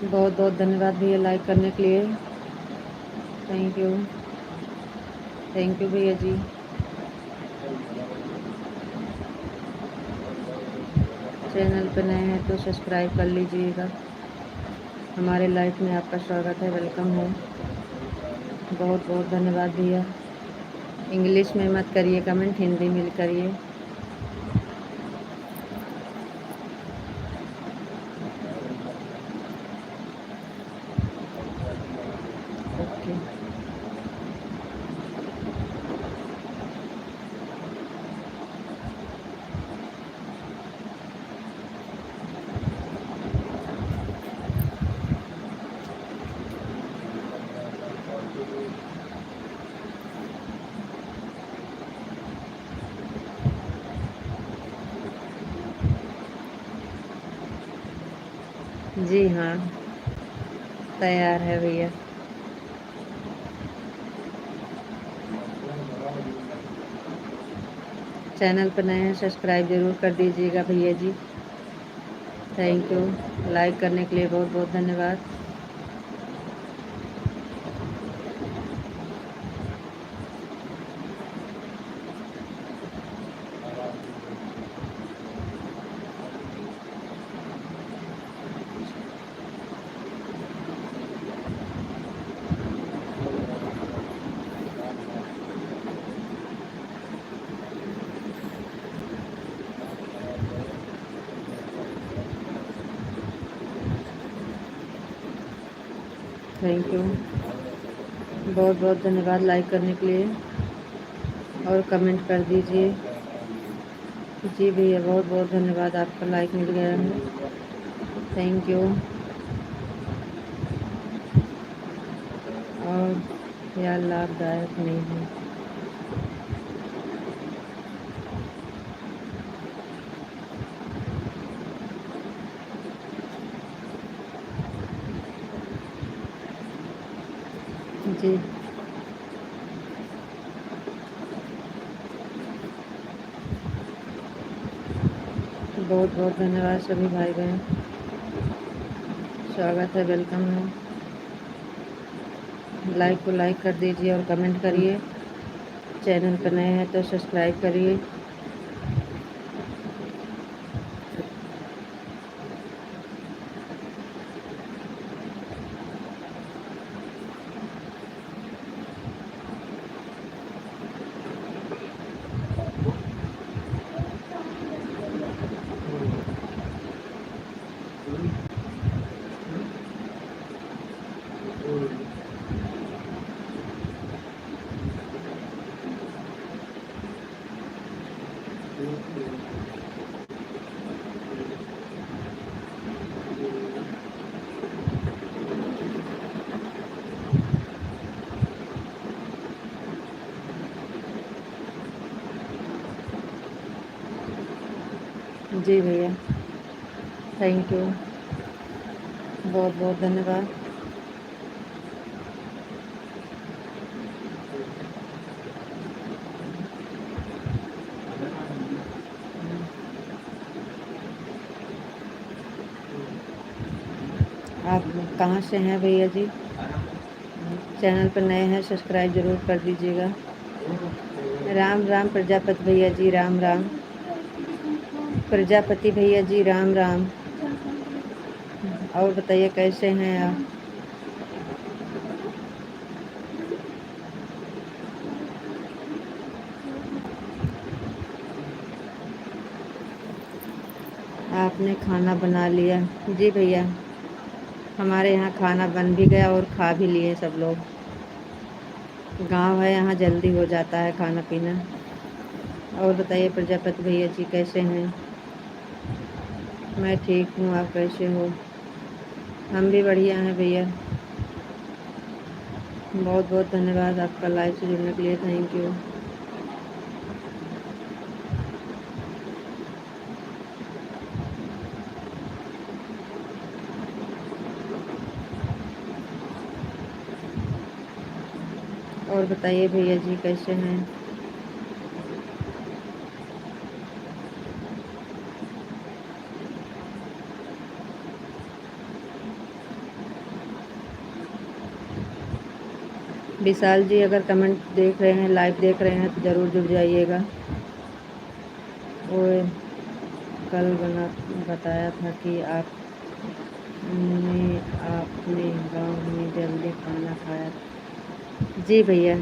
बहुत बहुत धन्यवाद भैया लाइक करने के लिए। Thank you. थैंक यू भैया जी। चैनल पर नए हैं तो सब्सक्राइब कर लीजिएगा। हमारे लाइफ में आपका स्वागत है, वेलकम है। बहुत बहुत धन्यवाद भैया। इंग्लिश में मत करिए कमेंट, हिंदी में करिए। ओके। जी हाँ, तैयार है भैया। चैनल पर नए हैं सब्सक्राइब ज़रूर कर दीजिएगा भैया जी। Thank you. लाइक करने के लिए बहुत बहुत धन्यवाद। Thank you. बहुत बहुत धन्यवाद लाइक करने के लिए और कमेंट कर दीजिए। जी भैया, बहुत बहुत धन्यवाद, आपका लाइक मिल गया है। Thank you. और यह लाभदायक नहीं है। जी बहुत बहुत धन्यवाद सभी भाई बहन, स्वागत है, वेलकम है। लाइक को लाइक कर दीजिए और कमेंट करिए। चैनल पर नए हैं तो सब्सक्राइब करिए। जी भैया, थैंक यू। बहुत बहुत धन्यवाद। आप कहाँ से हैं भैया जी? चैनल पर नए हैं सब्सक्राइब ज़रूर कर दीजिएगा। राम राम प्रजापति भैया जी, राम राम। प्रजापति भैया जी, राम राम। और बताइए कैसे हैं आप? आपने खाना बना लिया? जी भैया, हमारे यहाँ खाना बन भी गया और खा भी लिए सब लोग। गांव है, यहाँ जल्दी हो जाता है खाना पीना। और बताइए प्रजापति भैया जी कैसे हैं? मैं ठीक हूँ, आप कैसे हो? हम भी बढ़िया हैं भैया। बहुत बहुत धन्यवाद आपका लाइव से जुड़ने के लिए, थैंक यू। और बताइए भैया जी कैसे हैं? विशाल जी अगर कमेंट देख रहे हैं, लाइव देख रहे हैं तो ज़रूर जुड़ जाइएगा। वो कल बताया था कि आपने अपने गांव में जल्दी खाना खाया था। जी भैया,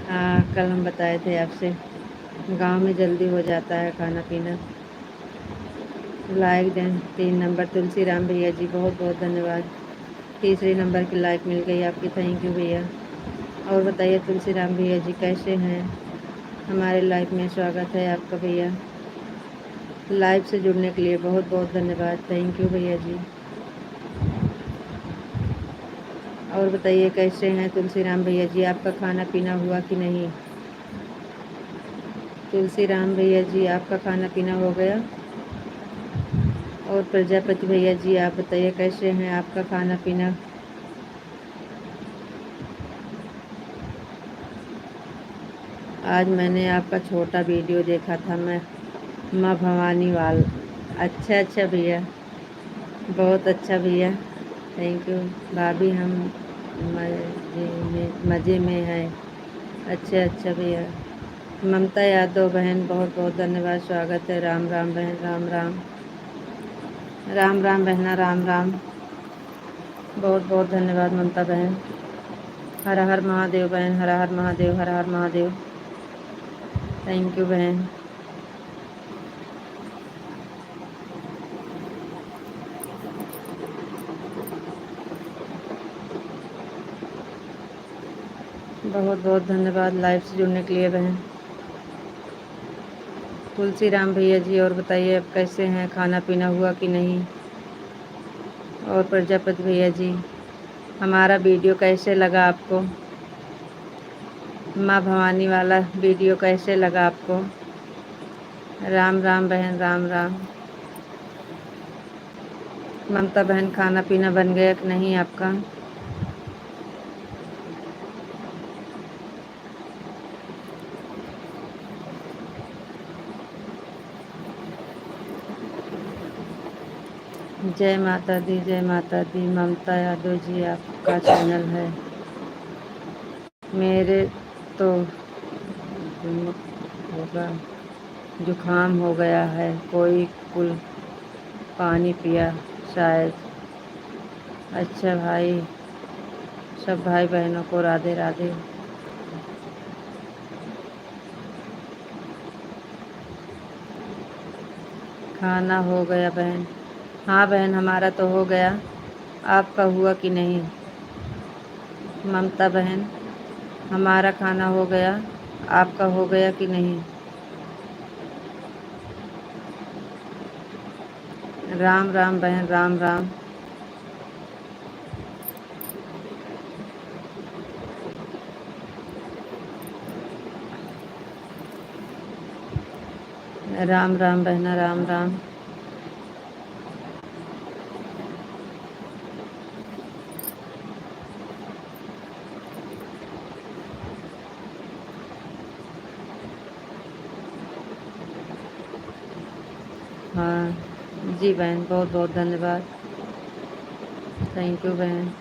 हाँ कल हम बताए थे आपसे, गांव में जल्दी हो जाता है खाना पीना। लाइक दें 3 नंबर तुलसी राम भैया जी, बहुत बहुत धन्यवाद। तीसरे नंबर की लाइक मिल गई आपकी, थैंक यू भैया। और बताइए तुलसी राम भैया जी कैसे हैं? हमारे लाइफ में स्वागत है आपका भैया। लाइव से जुड़ने के लिए बहुत बहुत धन्यवाद, थैंक यू भैया जी। और बताइए कैसे हैं तुलसी राम भैया जी, आपका खाना पीना हुआ कि नहीं? तुलसी राम भैया जी आपका खाना पीना हो गया? और प्रजापति भैया जी आप बताइए कैसे हैं, आपका खाना पीना? आज मैंने आपका छोटा वीडियो देखा था, मैं माँ भवानी वाल। अच्छा अच्छा भैया, बहुत अच्छा भैया, थैंक यू। भाभी हम मज़े में है। अच्छा अच्छा भैया। ममता यादव बहन बहुत बहुत धन्यवाद, स्वागत है। राम राम बहन, राम राम। राम राम बहना, राम राम। बहुत बहुत धन्यवाद ममता बहन। हर हर महादेव बहन, हर हर महादेव, हर हर महादेव। थैंक यू बहन। बहुत बहुत धन्यवाद लाइव से जुड़ने के लिए बहन। तुलसी राम भैया जी और बताइए अब कैसे हैं, खाना पीना हुआ कि नहीं? और प्रजापति भैया जी हमारा वीडियो कैसे लगा आपको? माँ भवानी वाला वीडियो कैसे लगा आपको? राम राम बहन, राम राम। ममता बहन खाना पीना बन गया कि नहीं आपका? जय माता दी, जय माता दी। ममता यादव जी आपका चैनल है? मेरे तो होगा, जुकाम हो गया है, कोई कुल पानी पिया शायद। अच्छा भाई, सब भाई बहनों को राधे राधे। खाना हो गया बहन? हाँ बहन हमारा तो हो गया, आपका हुआ कि नहीं? ममता बहन हमारा खाना हो गया, आपका हो गया कि नहीं? राम राम बहन, राम राम। राम राम बहना, राम राम। हाँ जी बहन, बहुत बहुत धन्यवाद, थैंक यू बहन।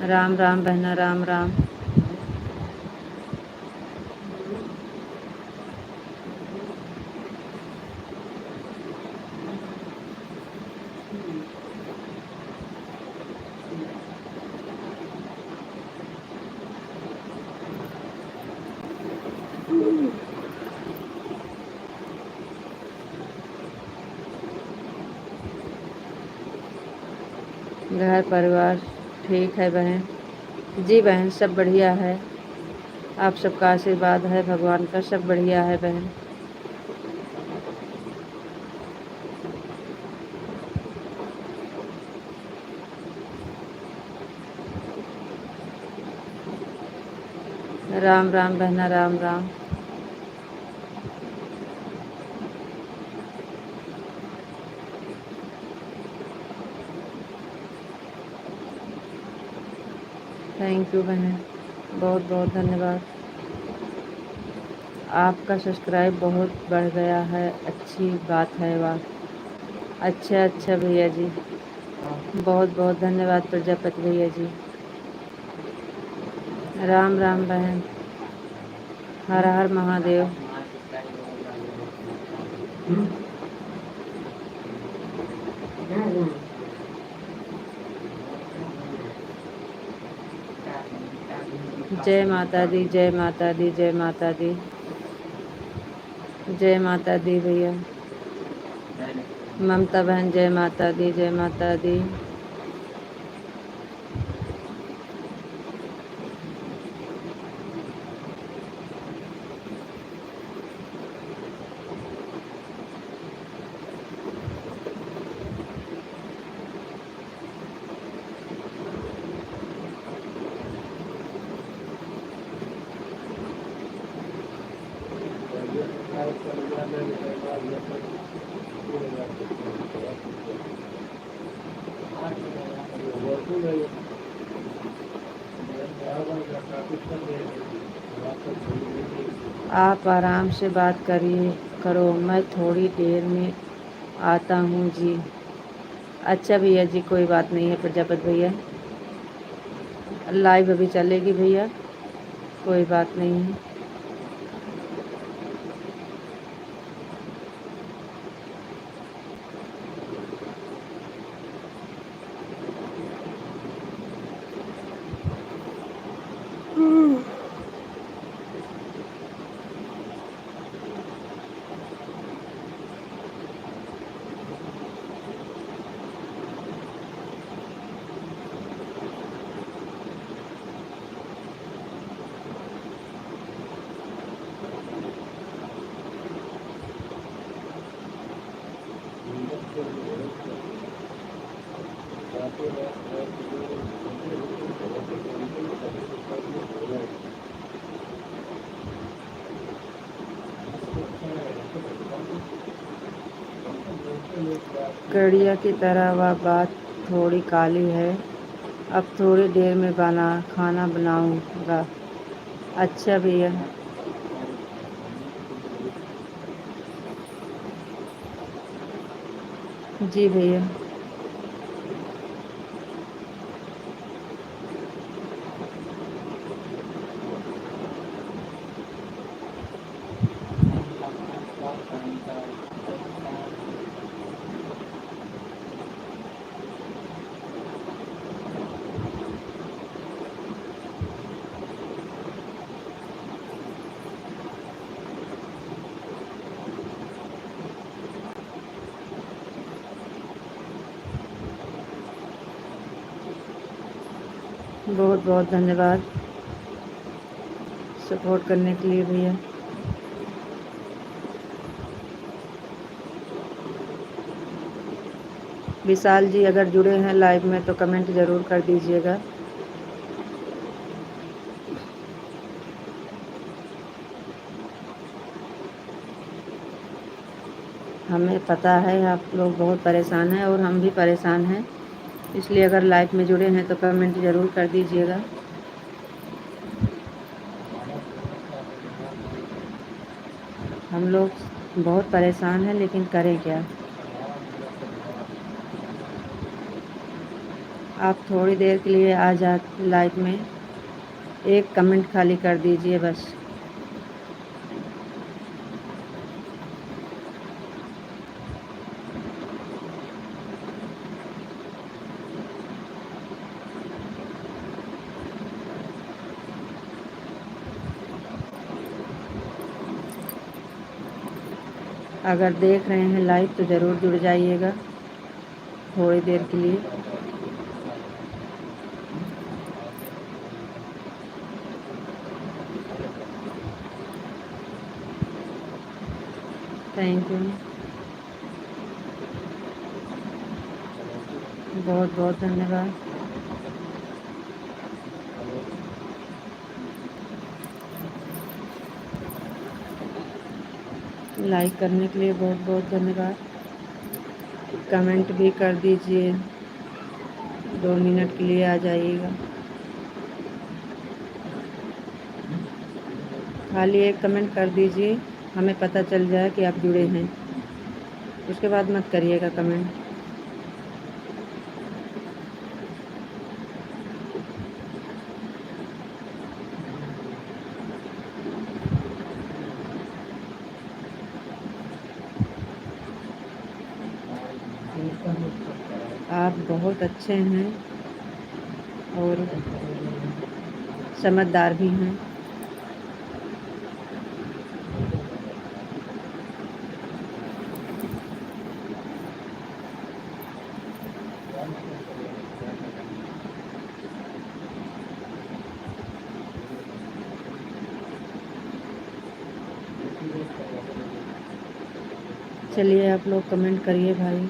राम राम बहना, राम राम। घर परिवार ठीक है बहन? जी बहन सब बढ़िया है, आप सबका आशीर्वाद है, भगवान का सब बढ़िया है बहन। राम राम बहना, राम राम। थैंक यू बहन, बहुत बहुत धन्यवाद। आपका सब्सक्राइब बहुत बढ़ गया है, अच्छी बात है वाह। अच्छा अच्छा भैया जी, बहुत बहुत धन्यवाद प्रजापति भैया जी। राम राम बहन। हर हर महादेव। जय माता दी, जय माता दी, जय माता दी। जय माता दी भैया। ममता बहन जय माता दी, जय माता दी। आप आराम से बात करो, मैं थोड़ी देर में आता हूँ जी। अच्छा भैया जी, कोई बात नहीं है प्रजापति भैया, लाइव अभी चलेगी भैया, कोई बात नहीं है। कड़िया की तरह वह बात थोड़ी काली है। अब थोड़ी देर में खाना बनाऊंगा। अच्छा भैया। जी भैया। बहुत बहुत धन्यवाद सपोर्ट करने के लिए भैया। विशाल जी अगर जुड़े हैं लाइव में तो कमेंट ज़रूर कर दीजिएगा। हमें पता है आप लोग बहुत परेशान हैं और हम भी परेशान हैं, इसलिए अगर लाइव में जुड़े हैं तो कमेंट ज़रूर कर दीजिएगा। हम लोग बहुत परेशान हैं लेकिन करें क्या। आप थोड़ी देर के लिए आ जा लाइव में, एक कमेंट खाली कर दीजिए बस। अगर देख रहे हैं लाइव तो ज़रूर जुड़ जाइएगा थोड़ी देर के लिए। थैंक यू, बहुत बहुत धन्यवाद। लाइक करने के लिए बहुत बहुत धन्यवाद। कमेंट भी कर दीजिए, 2 मिनट के लिए आ जाइएगा। खाली एक कमेंट कर दीजिए, हमें पता चल जाए कि आप जुड़े हैं, उसके बाद मत करिएगा कमेंट। बहुत अच्छे हैं और समझदार भी हैं। चलिए आप लोग कमेंट करिए भाई।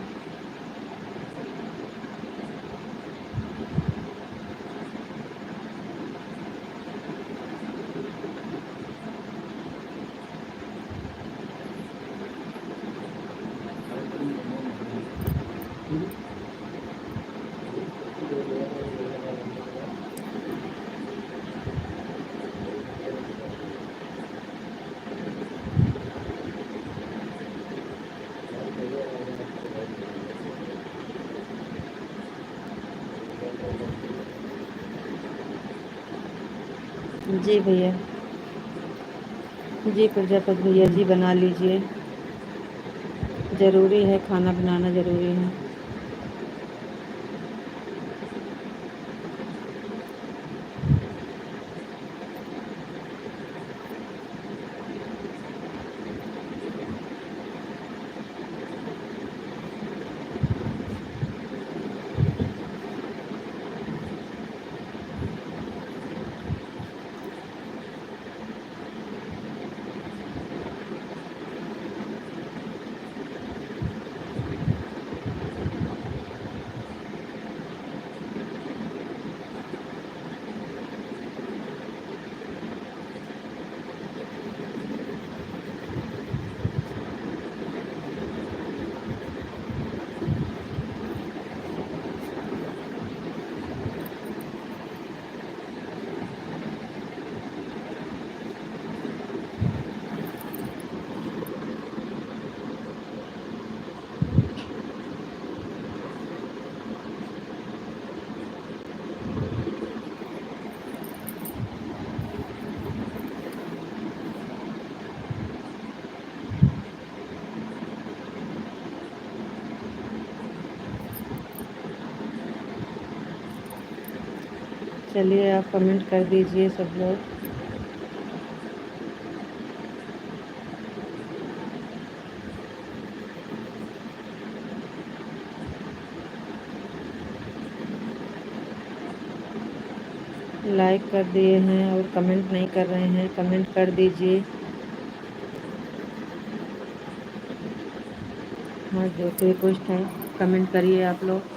जी भैया, जी प्रजापति भैया जी, बना लीजिए। ज़रूरी है, खाना बनाना ज़रूरी है। चलिए आप कमेंट कर दीजिए सब लोग। लाइक कर दिए हैं और कमेंट नहीं कर रहे हैं, कमेंट कर दीजिए। हाँ, जो रिक्वेस्ट है कमेंट करिए आप लोग।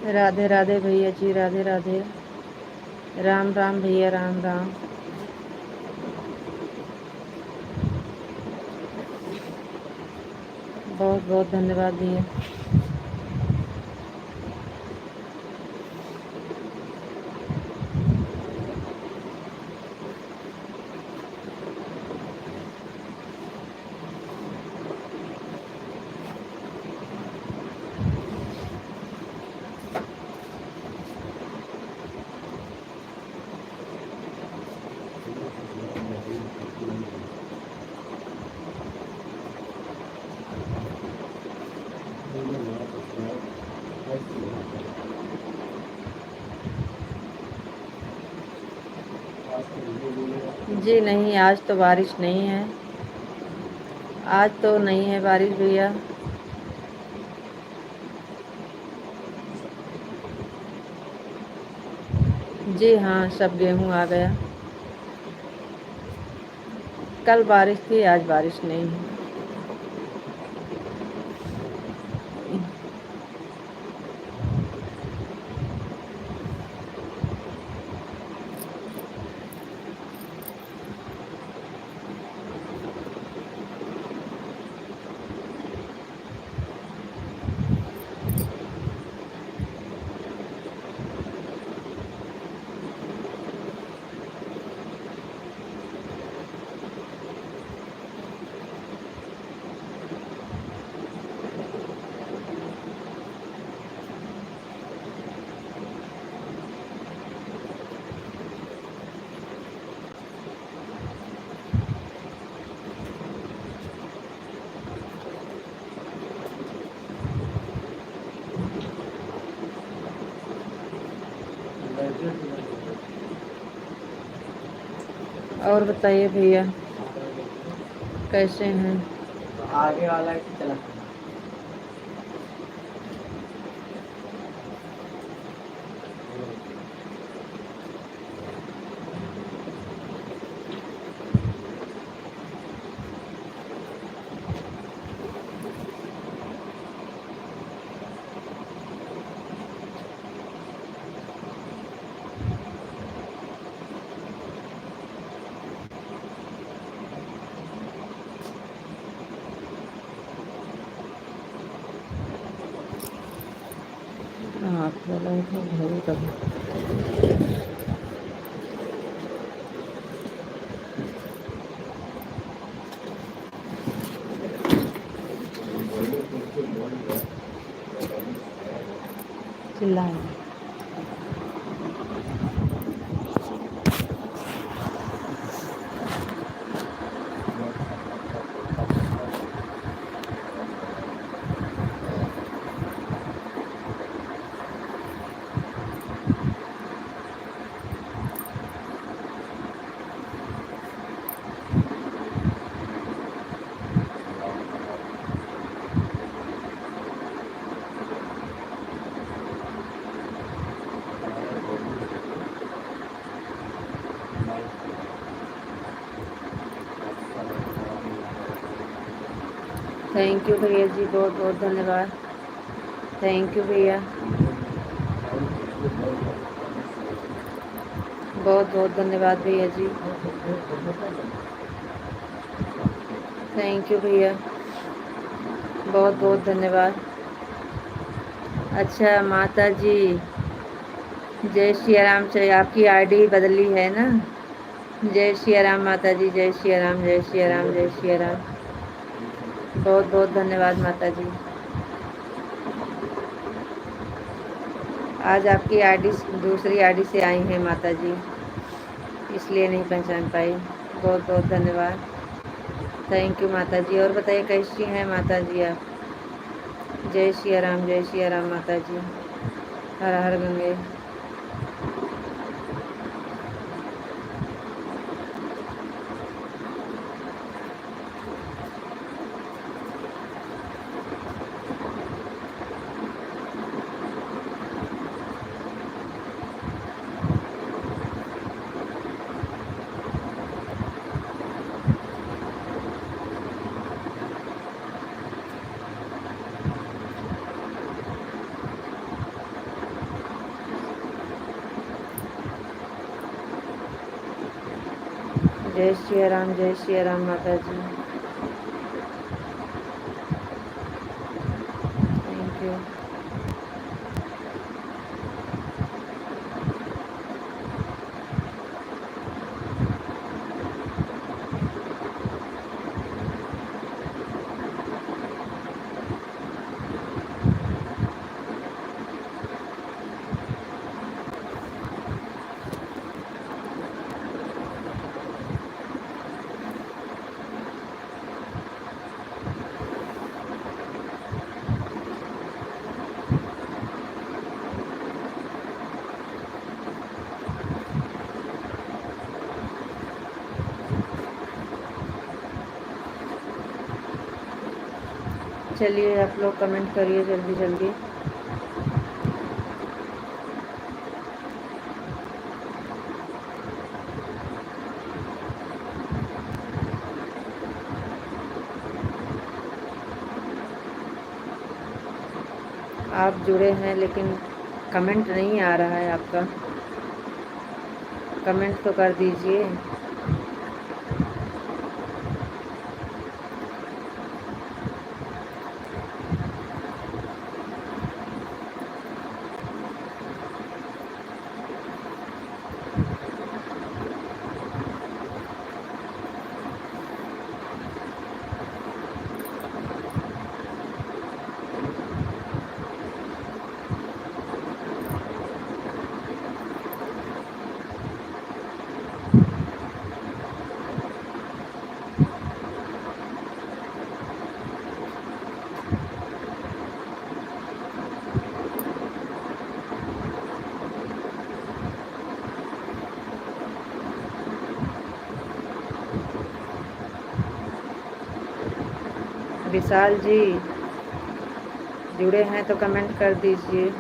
राधे राधे भैया जी, राधे राधे। राम राम भैया, राम राम। बहुत बहुत धन्यवाद भैया। जी नहीं, आज तो बारिश नहीं है। आज तो नहीं है बारिश भैया। जी हाँ, सब गेहूँ आ गया। कल बारिश थी, आज बारिश नहीं है। और बताइए भैया, कैसे हैं? आगे वाला चला। हाँ, बोला तो घड़ी कभी। चिल्लाए। थैंक यू भैया जी, बहुत बहुत धन्यवाद। थैंक यू भैया, बहुत बहुत धन्यवाद भैया जी। थैंक यू भैया, बहुत बहुत धन्यवाद। अच्छा माता जी, जय श्री राम। चाहिए आपकी आईडी बदली है ना? जय श्री राम माता जी, जय श्री राम, जय श्री राम, जय श्री राम। बहुत बहुत धन्यवाद माता जी। आज आपकी आईडी दूसरी आईडी से आई हैं माता जी, इसलिए नहीं पहचान पाई। बहुत बहुत धन्यवाद। थैंक यू माता जी। और बताइए कैसी हैं माता जी आप? जय श्री राम, जय श्री राम माता जी। हर हर गंगे। जय श्री राम माता जी। Thank you. चलिए आप लोग कमेंट करिए जल्दी जल्दी। आप जुड़े हैं लेकिन कमेंट नहीं आ रहा है आपका। कमेंट तो कर दीजिए। विशाल जी जुड़े हैं तो कमेंट कर दीजिए।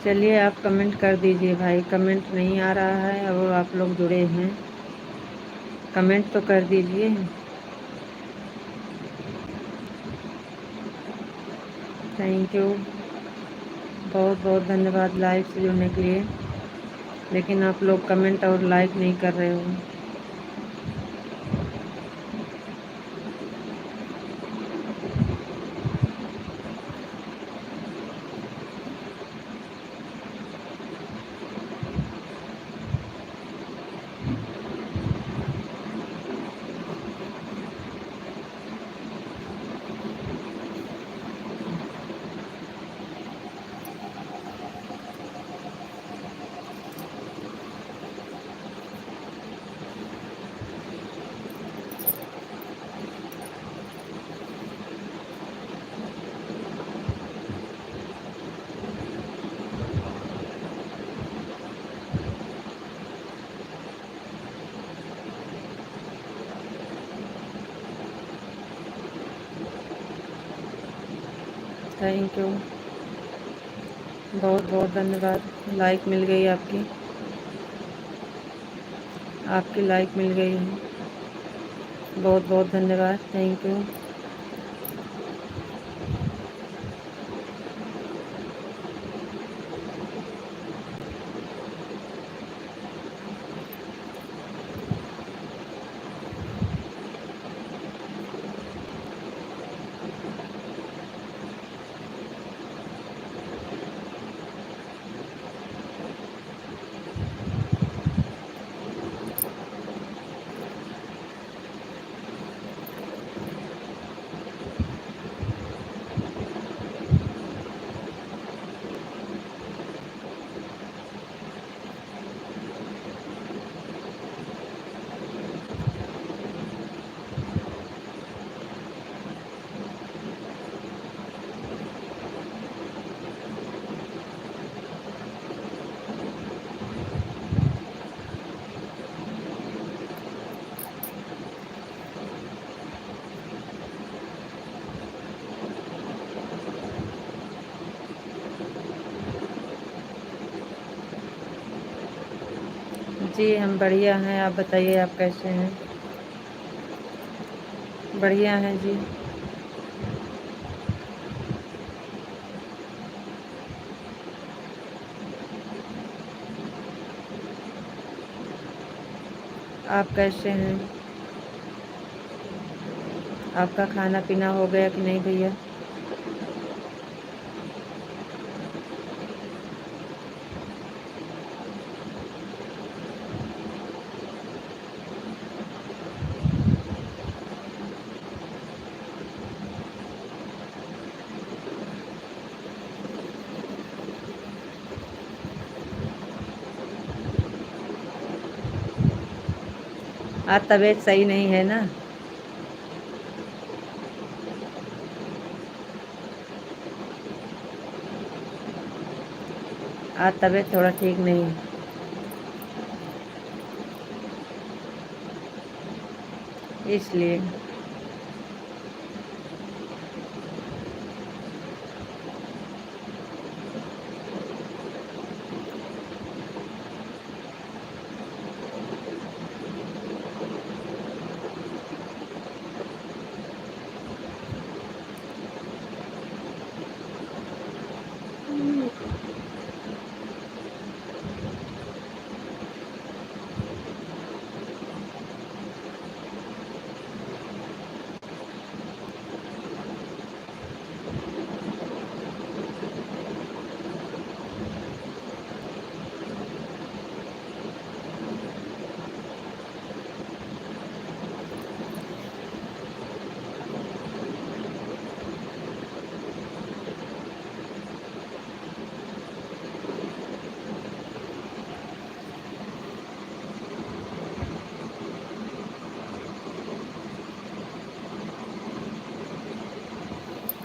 चलिए आप कमेंट कर दीजिए भाई, कमेंट नहीं आ रहा है और आप लोग जुड़े हैं, कमेंट तो कर दीजिए। थैंक यू, बहुत बहुत धन्यवाद लाइव से जुड़ने के लिए, लेकिन आप लोग कमेंट और लाइक नहीं कर रहे हो। थैंक यू, बहुत बहुत धन्यवाद, लाइक मिल गई आपकी, आपकी लाइक मिल गई है, बहुत बहुत धन्यवाद, थैंक यू। जी हम बढ़िया हैं, आप बताइए आप कैसे हैं? बढ़िया हैं जी। आप कैसे हैं? आपका खाना पीना हो गया कि नहीं भैया? आज तबीयत सही नहीं है ना? आज तबीयत थोड़ा ठीक नहीं है, इसलिए।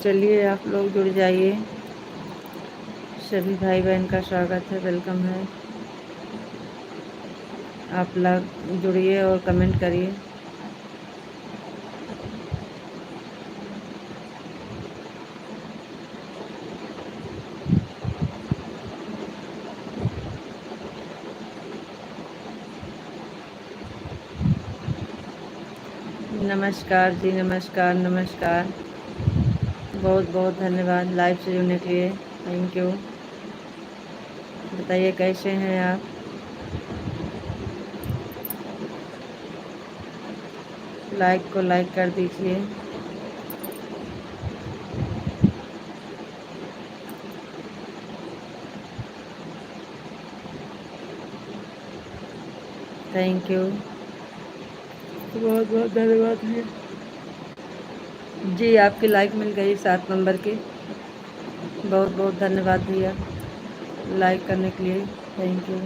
चलिए आप लोग जुड़ जाइए, सभी भाई बहन का स्वागत है, वेलकम है। आप लोग जुड़िए और कमेंट करिए। नमस्कार जी, नमस्कार नमस्कार। बहुत बहुत धन्यवाद लाइव से जुड़ने के लिए। Thank you. बताइए कैसे हैं आप? लाइक को लाइक कर दीजिए। थैंक यू, बहुत बहुत धन्यवाद भैया जी। आपकी लाइक मिल गई 7 नंबर की। बहुत बहुत धन्यवाद भैया लाइक करने के लिए। Thank you.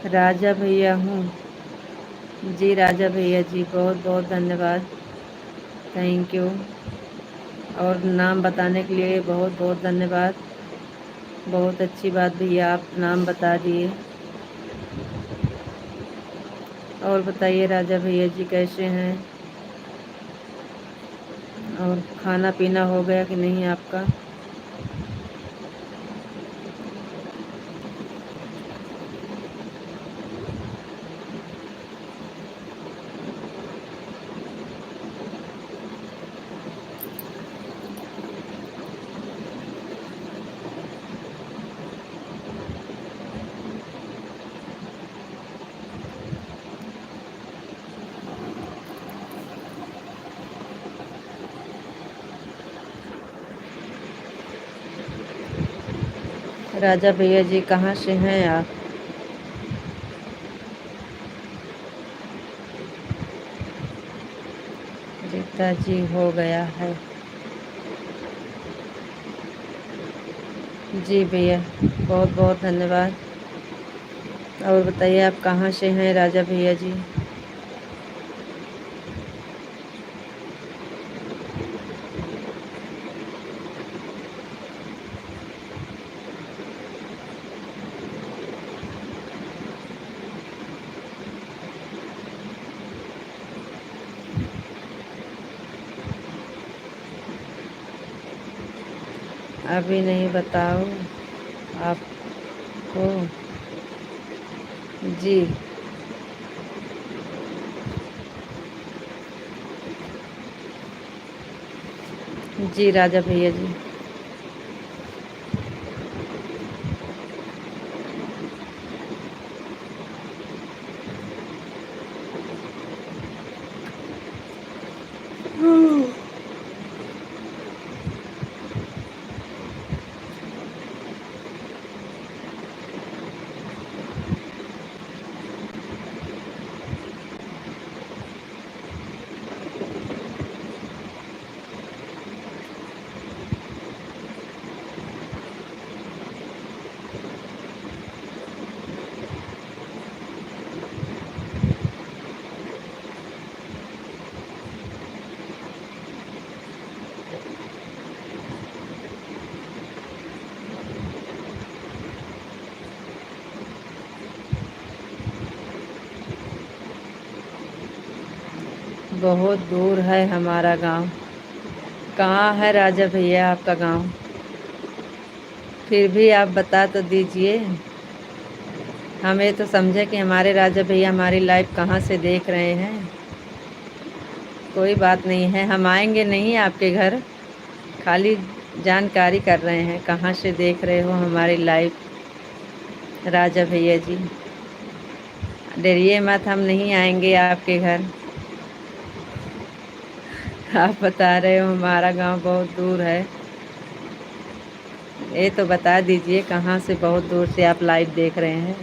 राजा भैया हूँ जी, राजा भैया जी, बहुत बहुत धन्यवाद। Thank you. और नाम बताने के लिए बहुत बहुत धन्यवाद। बहुत अच्छी बात भैया, आप नाम बता दिए। और बताइए राजा भैया जी कैसे हैं? और खाना पीना हो गया कि नहीं आपका? राजा भैया जी कहाँ से हैं आप? रीता जी हो गया है जी भैया, बहुत बहुत धन्यवाद। और बताइए आप कहाँ से हैं राजा भैया जी? अभी नहीं बताओ आपको जी। जी राजा भैया जी। बहुत दूर है हमारा गांव। कहाँ है राजा भैया आपका गांव? फिर भी आप बता तो दीजिए, हमें तो समझे कि हमारे राजा भैया हमारी लाइव कहाँ से देख रहे हैं। कोई बात नहीं है, हम आएंगे नहीं आपके घर, खाली जानकारी कर रहे हैं कहाँ से देख रहे हो हमारी लाइव। राजा भैया जी डरिए मत, हम नहीं आएंगे आपके घर। आप बता रहे हो हमारा गांव बहुत दूर है, ये तो बता दीजिए कहाँ से बहुत दूर से आप लाइव देख रहे हैं।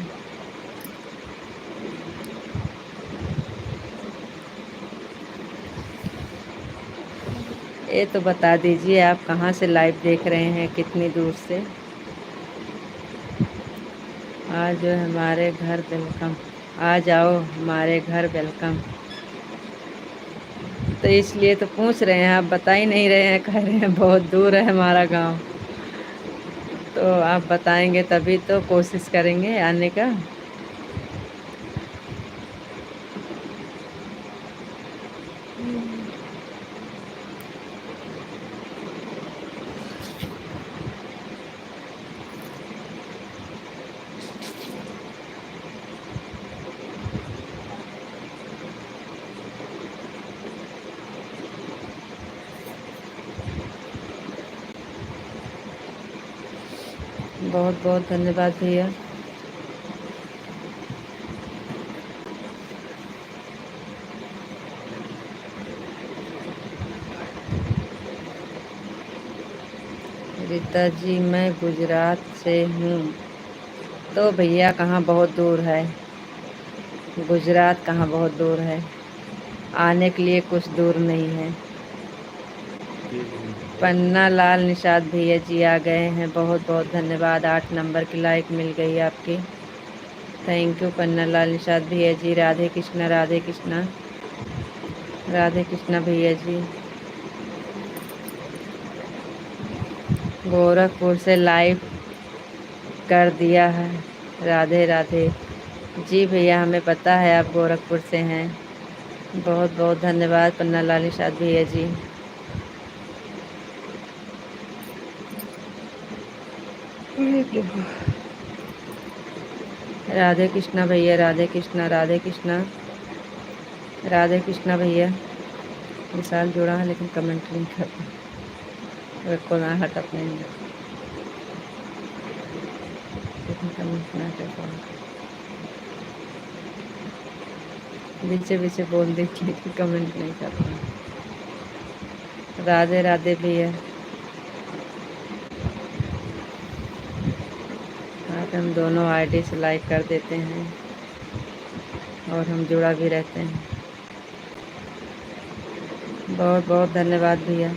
ये तो बता दीजिए आप कहाँ से लाइव देख रहे हैं, कितनी दूर से। आज जो हमारे घर वेलकम, आ जाओ हमारे घर वेलकम। तो इसलिए तो पूछ रहे हैं, आप बता ही नहीं रहे हैं, कह रहे हैं बहुत दूर है हमारा गांव। तो आप बताएंगे तभी तो कोशिश करेंगे आने का। बहुत बहुत धन्यवाद भैया। रीता जी, मैं गुजरात से हूँ। तो भैया कहाँ बहुत दूर है, गुजरात कहाँ बहुत दूर है, आने के लिए कुछ दूर नहीं है। पन्ना लाल निषाद भैया जी आ गए हैं, बहुत बहुत धन्यवाद। 8 नंबर की लाइक मिल गई आपकी। थैंक यू पन्ना लाल निषाद भैया जी। राधे कृष्णा, राधे कृष्णा, राधे कृष्णा भैया जी। गोरखपुर से लाइव कर दिया है। राधे राधे जी भैया, हमें पता है आप गोरखपुर से हैं। बहुत बहुत धन्यवाद पन्ना लाल निषाद भैया जी। राधे कृष्णा भैया, राधे कृष्णा, राधे कृष्णा, राधे कृष्णा भैया। विशाल जुड़ा है लेकिन कमेंट नहीं करता, को ना हट अपने लेकिन कमेंट ना कर पाऊँ, बीचे बीचे बोल देती लेकिन कमेंट नहीं करता। राधे राधे भैया। आप हम दोनों आईडी से लाइक कर देते हैं और हम जुड़ा भी रहते हैं। बहुत बहुत धन्यवाद भैया।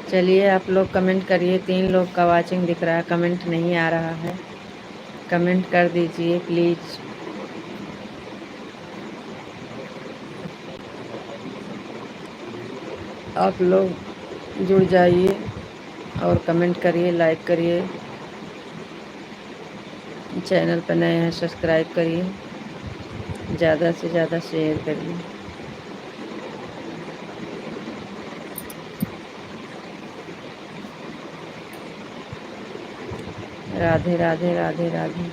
चलिए आप लोग कमेंट करिए। 3 लोग का वाचिंग दिख रहा है, कमेंट नहीं आ रहा है, कमेंट कर दीजिए प्लीज़। आप लोग जुड़ जाइए और कमेंट करिए, लाइक करिए। चैनल पर नए हैं सब्सक्राइब करिए, ज़्यादा से ज़्यादा शेयर करिए। राधे राधे, राधे राधे।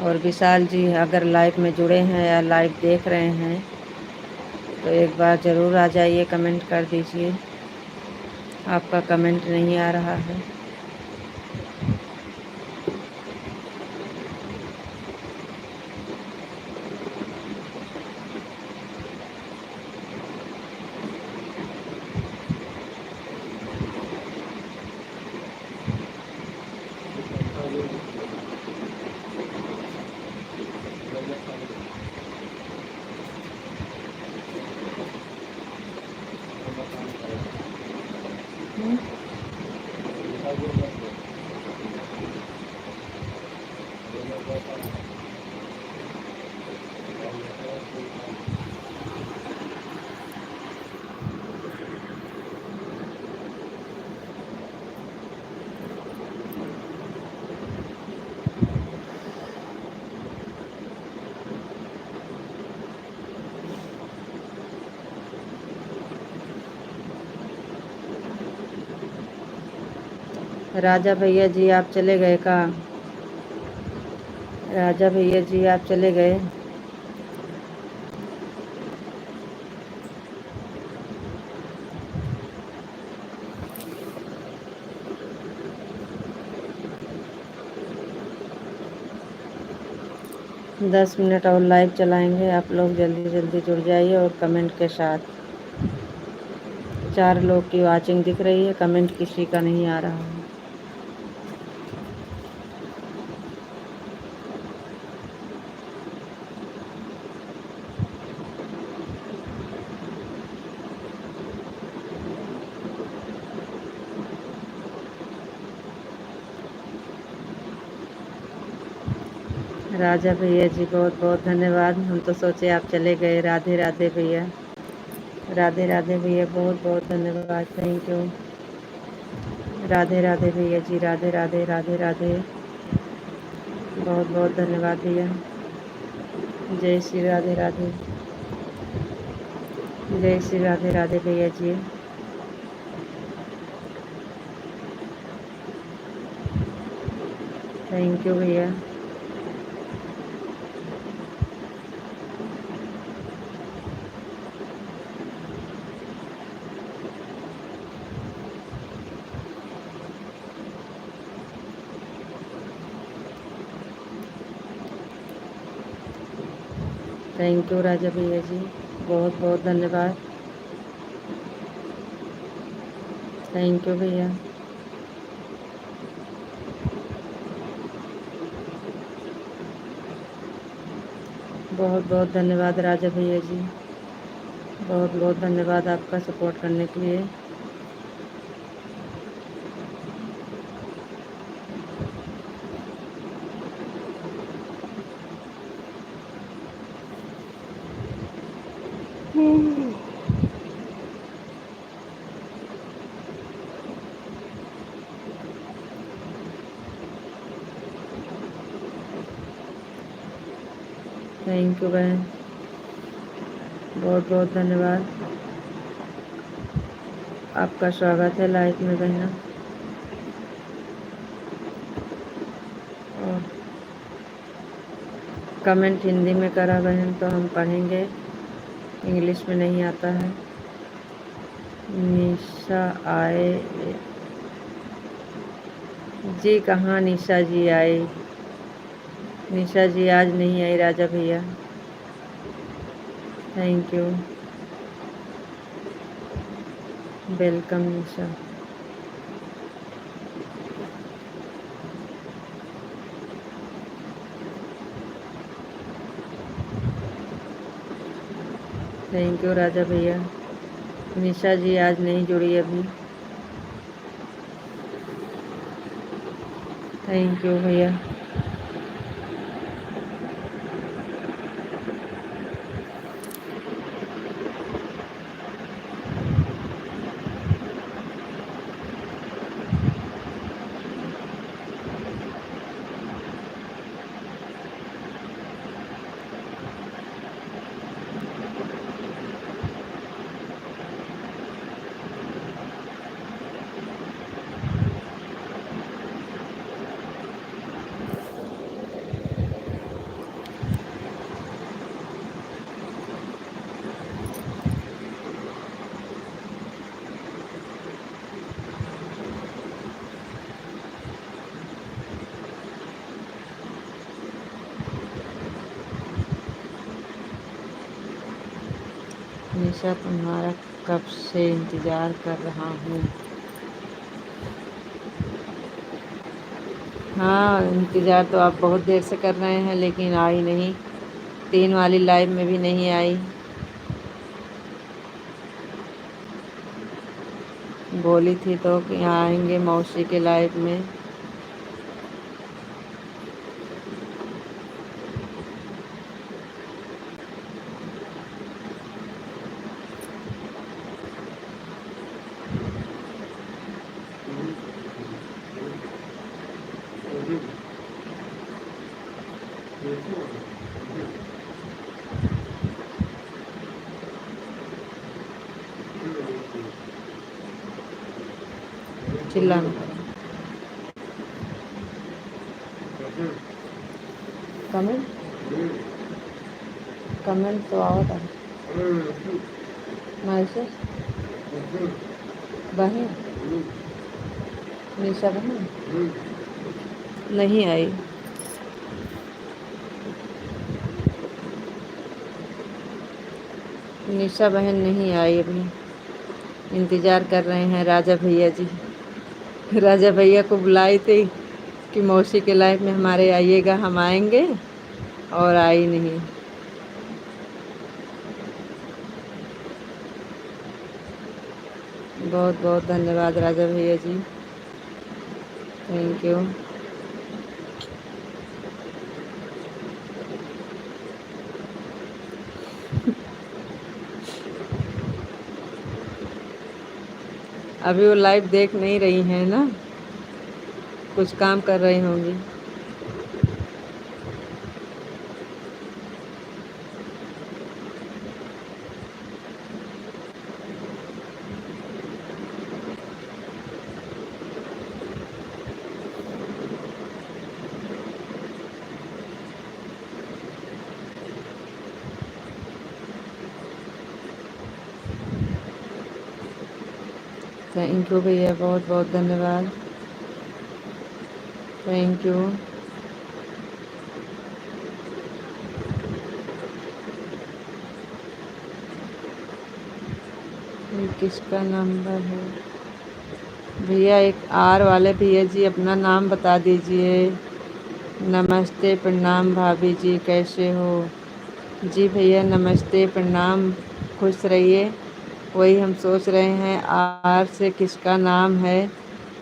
और विशाल जी, अगर लाइव में जुड़े हैं या लाइव देख रहे हैं तो एक बार ज़रूर आ जाइए, कमेंट कर दीजिए। आपका कमेंट नहीं आ रहा है। राजा भैया जी आप चले गए का? राजा भैया जी आप चले गए? 10 मिनट और लाइव चलाएंगे, आप लोग जल्दी जल्दी जुड़ जाइए और कमेंट के साथ। 4 लोग की वाचिंग दिख रही है, कमेंट किसी का नहीं आ रहा है। राजा भैया जी बहुत बहुत धन्यवाद, हम तो सोचे आप चले गए। राधे राधे भैया, राधे राधे भैया, बहुत बहुत धन्यवाद, थैंक यू। राधे राधे भैया जी, राधे राधे, राधे राधे, बहुत बहुत धन्यवाद भैया। जय श्री राधे राधे, जय श्री राधे राधे भैया जी। थैंक यू भैया। थैंक यू राजा भैया जी, बहुत बहुत धन्यवाद। थैंक यू भैया। बहुत बहुत धन्यवाद राजा भैया जी, बहुत बहुत धन्यवाद आपका सपोर्ट करने के लिए। थैंक यू बहन, बहुत बहुत धन्यवाद, आपका स्वागत है लाइफ में बहना। और कमेंट हिंदी में करा बहन तो हम पढ़ेंगे, इंग्लिश में नहीं आता है। निशा आए जी? कहाँ निशा जी आई? निशा जी आज नहीं आई राजा भैया। Thank you, welcome Nisha. Thank you Raja भैया। निशा जी आज नहीं जुड़ी अभी। थैंक यू भैया। निशा तुम्हारा कब से इंतज़ार कर रहा हूँ। हाँ इंतज़ार तो आप बहुत देर से कर रहे हैं, लेकिन आई नहीं। 3 वाली लाइव में भी नहीं आई। बोली थी तो कि आएंगे मौसी के लाइव में। चिल्लाना। कमेंट कमेंट तो आवता मैसेज बहन निशा बहन नहीं आई। निशा बहन नहीं आई अभी। इंतज़ार कर रहे हैं राजा भैया जी। राजा भैया को बुलाई थी कि मौसी के लाइफ में हमारे आइएगा, हम आएंगे, और आई नहीं। बहुत बहुत धन्यवाद राजा भैया जी, थैंक यू। अभी वो लाइव देख नहीं रही हैं ना, कुछ काम कर रही होंगी। थैंक यू भैया, बहुत बहुत धन्यवाद, थैंक यू। ये किसका नंबर है भैया? एक आर वाले भैया जी अपना नाम बता दीजिए। नमस्ते, प्रणाम भाभी जी, कैसे हो? जी भैया नमस्ते, प्रणाम, खुश रहिए। वही हम सोच रहे हैं आर से किसका नाम है,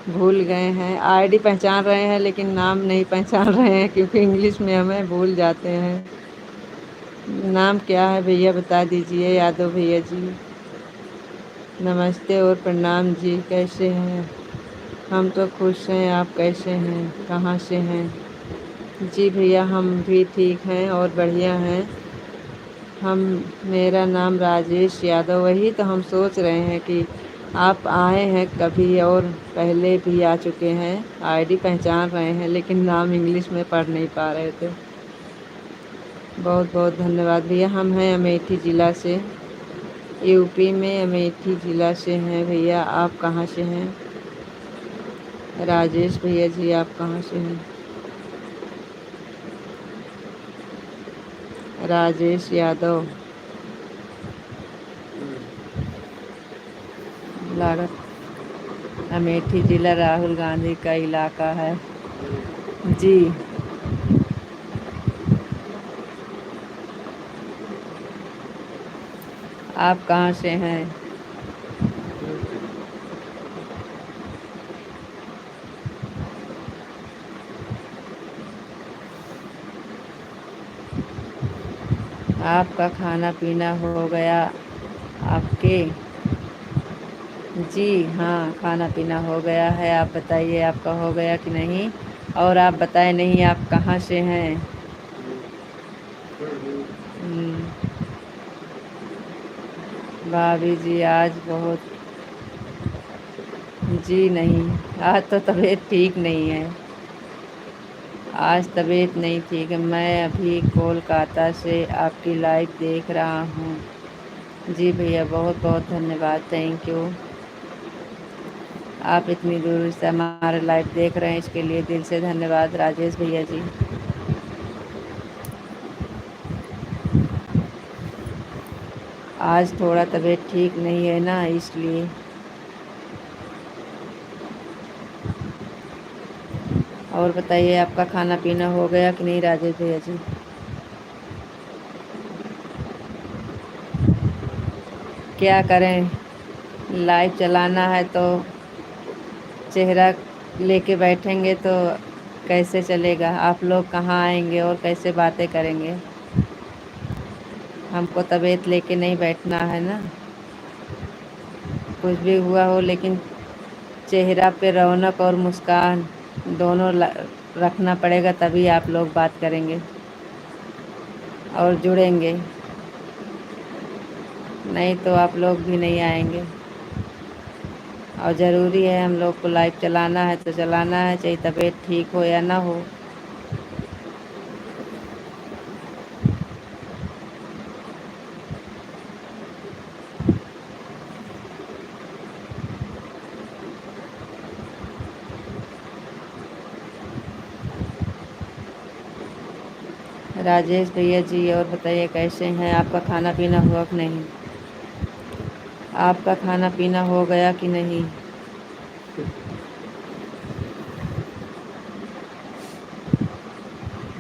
भूल गए हैं। आईडी पहचान रहे हैं लेकिन नाम नहीं पहचान रहे हैं, क्योंकि इंग्लिश में हमें भूल जाते हैं। नाम क्या है भैया बता दीजिए। यादव भैया जी नमस्ते और प्रणाम जी, कैसे हैं? हम तो खुश हैं, आप कैसे हैं, कहाँ से हैं? जी भैया हम भी ठीक हैं और बढ़िया हैं। हम मेरा नाम राजेश यादव। वही तो हम सोच रहे हैं कि आप आए हैं कभी और पहले भी आ चुके हैं, आईडी पहचान रहे हैं लेकिन नाम इंग्लिश में पढ़ नहीं पा रहे थे। बहुत बहुत धन्यवाद भैया। हम हैं अमेठी ज़िला से, यूपी में अमेठी ज़िला से हैं भैया। आप कहाँ से हैं? राजेश भैया जी आप कहाँ से हैं? राजेश यादव लागत अमेठी ज़िला राहुल गांधी का इलाका है जी। आप कहाँ से हैं? आपका खाना पीना हो गया आपके? जी हाँ, खाना पीना हो गया है। आप बताइए आपका हो गया कि नहीं? और आप बताएं नहीं, आप कहाँ से हैं? भाभी जी आज बहुत, जी नहीं, आज तो तबीयत ठीक नहीं है। आज तबीयत नहीं ठीक है। मैं अभी कोलकाता से आपकी लाइव देख रहा हूँ। जी भैया बहुत बहुत धन्यवाद, थैंक यू। आप इतनी दूर से हमारा लाइव देख रहे हैं, इसके लिए दिल से धन्यवाद राजेश भैया जी। आज थोड़ा तबीयत ठीक नहीं है ना, इसलिए। और बताइए आपका खाना पीना हो गया कि नहीं राजेश भैया जी? क्या करें, लाइव चलाना है तो चेहरा लेके बैठेंगे तो कैसे चलेगा? आप लोग कहाँ आएंगे और कैसे बातें करेंगे? हमको तबीयत लेके नहीं बैठना है ना। कुछ भी हुआ हो लेकिन चेहरा पे रौनक और मुस्कान दोनों रखना पड़ेगा, तभी आप लोग बात करेंगे और जुड़ेंगे, नहीं तो आप लोग भी नहीं आएंगे। और ज़रूरी है हम लोग को लाइव चलाना है तो चलाना है, चाहे तबीयत ठीक हो या ना हो। राजेश भैया जी, और बताइए कैसे हैं? आपका खाना पीना हुआ कि नहीं? आपका खाना पीना हो गया कि नहीं?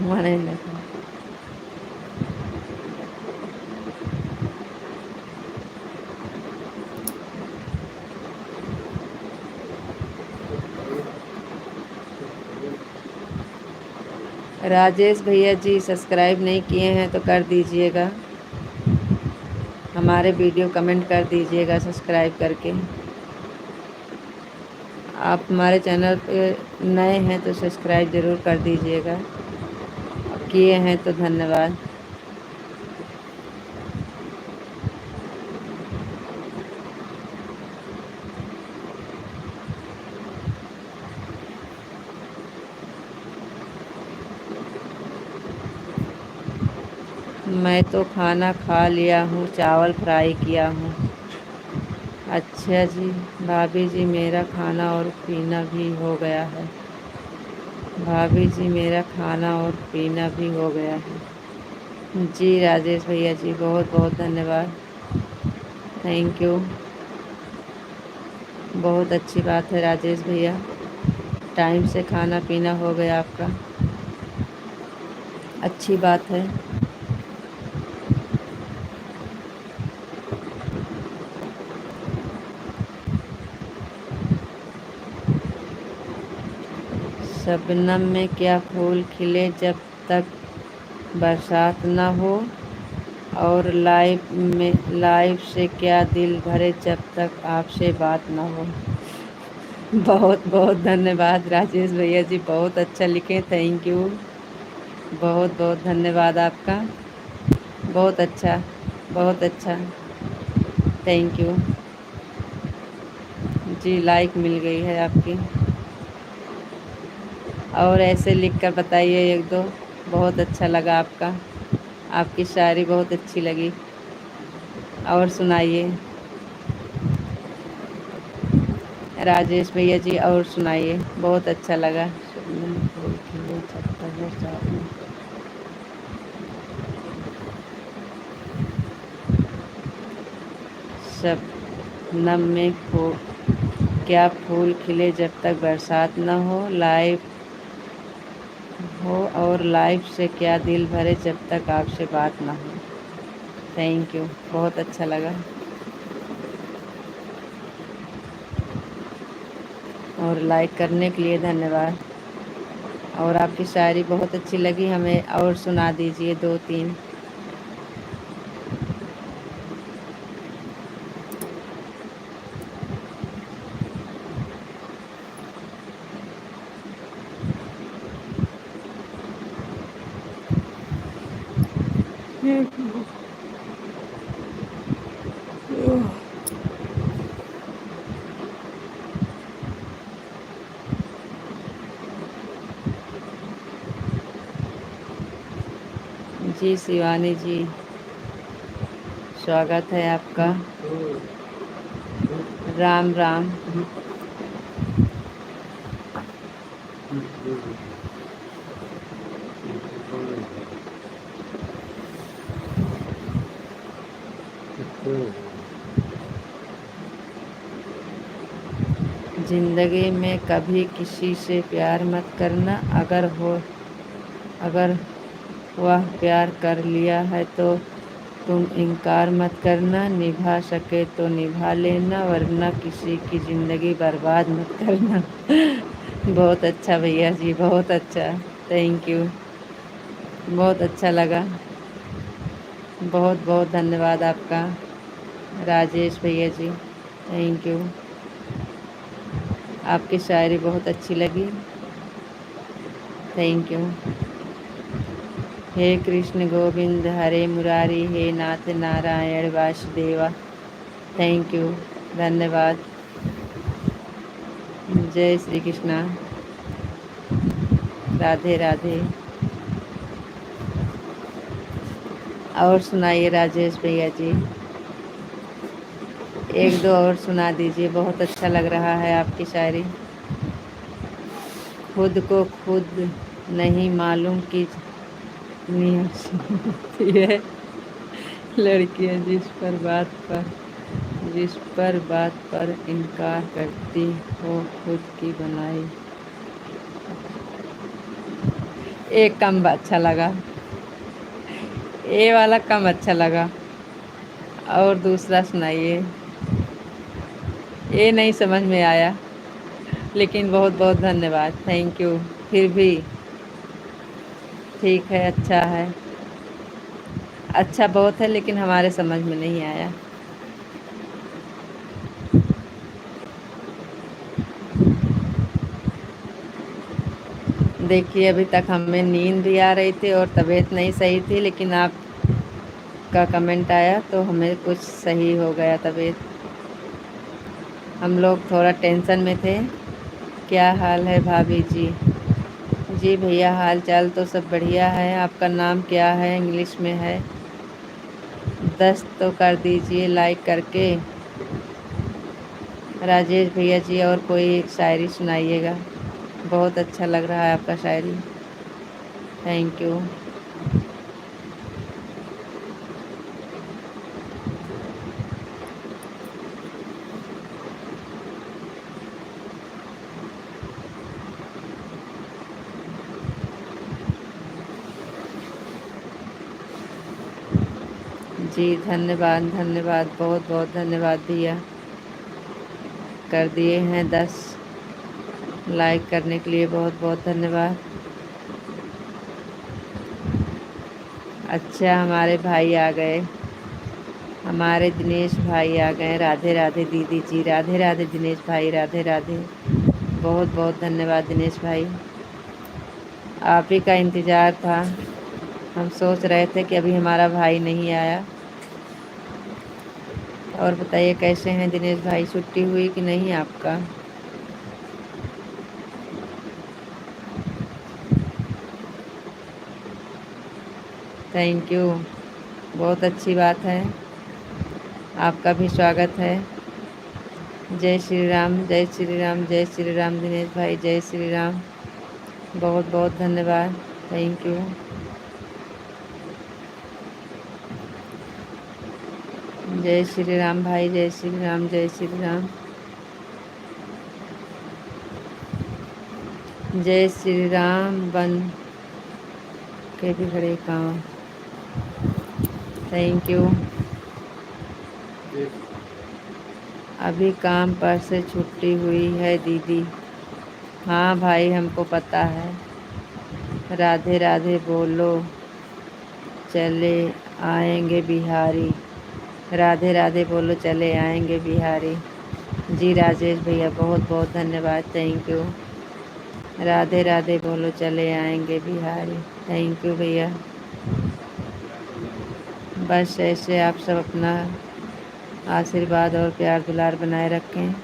हमारे नहीं। राजेश भैया जी, सब्सक्राइब नहीं किए हैं तो कर दीजिएगा। हमारे वीडियो कमेंट कर दीजिएगा सब्सक्राइब करके। आप हमारे चैनल पे नए हैं तो सब्सक्राइब ज़रूर कर दीजिएगा। किए हैं तो धन्यवाद। मैं तो खाना खा लिया हूँ, चावल फ्राई किया हूँ। अच्छा जी। भाभी जी, मेरा खाना और पीना भी हो गया है। भाभी जी, मेरा खाना और पीना भी हो गया है। जी राजेश भैया जी, बहुत बहुत धन्यवाद। Thank you. बहुत अच्छी बात है राजेश भैया, टाइम से खाना पीना हो गया आपका, अच्छी बात है। शबनम में क्या फूल खिले जब तक बरसात न हो, और लाइफ से क्या दिल भरे जब तक आपसे बात न हो। बहुत बहुत धन्यवाद राजेश भैया जी, बहुत अच्छा लिखे, थैंक यू। बहुत बहुत धन्यवाद आपका। बहुत अच्छा, बहुत अच्छा, थैंक यू। जी, लाइक मिल गई है आपकी। और ऐसे लिख कर बताइए एक दो। बहुत अच्छा लगा आपका, आपकी शायरी बहुत अच्छी लगी। और सुनाइए राजेश भैया जी, और सुनाइए, बहुत अच्छा लगा। शबनम में क्या फूल खिले जब तक बरसात न हो, और लाइफ से क्या दिल भरे जब तक आपसे बात ना हो। थैंक यू, बहुत अच्छा लगा। और लाइक करने के लिए धन्यवाद। और आपकी शायरी बहुत अच्छी लगी हमें, और सुना दीजिए दो तीन। जी शिवानी जी, स्वागत है आपका। राम राम। जिंदगी में कभी किसी से प्यार मत करना, अगर वह प्यार कर लिया है तो तुम इनकार मत करना, निभा सके तो निभा लेना, वरना किसी की ज़िंदगी बर्बाद मत करना। बहुत अच्छा भैया जी, बहुत अच्छा, थैंक यू। बहुत अच्छा लगा। बहुत बहुत धन्यवाद आपका राजेश भैया जी, थैंक यू। आपकी शायरी बहुत अच्छी लगी, थैंक यू। हे कृष्ण गोविंद हरे मुरारी, हे नाथ नारायण वासुदेवा, थैंक यू, धन्यवाद। जय श्री कृष्णा, राधे राधे। और सुनाइए राजेश भैया जी, एक दो और सुना दीजिए, बहुत अच्छा लग रहा है आपकी शायरी। खुद को खुद नहीं मालूम कि इतनी अच्छी होती है लड़कियां जिस पर बात पर इनकार करती हो खुद की बनाई। एक कम अच्छा लगा, ये वाला कम अच्छा लगा। और दूसरा सुनाइए। ये नहीं समझ में आया, लेकिन बहुत बहुत धन्यवाद, थैंक यू। फिर भी ठीक है, अच्छा है। अच्छा बहुत है, लेकिन हमारे समझ में नहीं आया। देखिए, अभी तक हमें नींद भी आ रही थी और तबीयत नहीं सही थी, लेकिन आपका कमेंट आया तो हमें कुछ सही हो गया तबीयत। हम लोग थोड़ा टेंशन में थे। क्या हाल है भाभी जी? जी भैया, हाल चाल तो सब बढ़िया है। आपका नाम क्या है? इंग्लिश में है। 10 तो कर दीजिए लाइक करके। राजेश भैया जी, और कोई एक शायरी सुनाइएगा। बहुत अच्छा लग रहा है आपका शायरी, थैंक यू। जी धन्यवाद धन्यवाद, बहुत बहुत धन्यवाद भैया। कर दिए हैं 10 लाइक करने के लिए, बहुत बहुत धन्यवाद। अच्छा, हमारे भाई आ गए, हमारे दिनेश भाई आ गए। राधे राधे दीदी जी, राधे राधे दिनेश भाई, राधे राधे। बहुत बहुत धन्यवाद दिनेश भाई, आप ही का इंतज़ार था। हम सोच रहे थे कि अभी हमारा भाई नहीं आया। और बताइए कैसे हैं दिनेश भाई, छुट्टी हुई कि नहीं आपका? थैंक यू, बहुत अच्छी बात है। आपका भी स्वागत है। जय श्री राम, जय श्री राम, जय श्री राम दिनेश भाई, जय श्री राम। बहुत बहुत धन्यवाद, थैंक यू। जय श्री राम भाई, जय श्री राम, जय श्री राम। जय श्री राम। बन के भी खड़े काम, थैंक यू। अभी काम पर से छुट्टी हुई है दीदी। हाँ भाई, हमको पता है। राधे राधे बोलो, चले आएंगे बिहारी। राधे राधे बोलो, चले आएंगे बिहारी। जी राजेश भैया, बहुत बहुत धन्यवाद, थैंक यू। राधे राधे बोलो, चले आएंगे बिहारी, थैंक यू भैया। बस ऐसे आप सब अपना आशीर्वाद और प्यार दुलार बनाए रखें।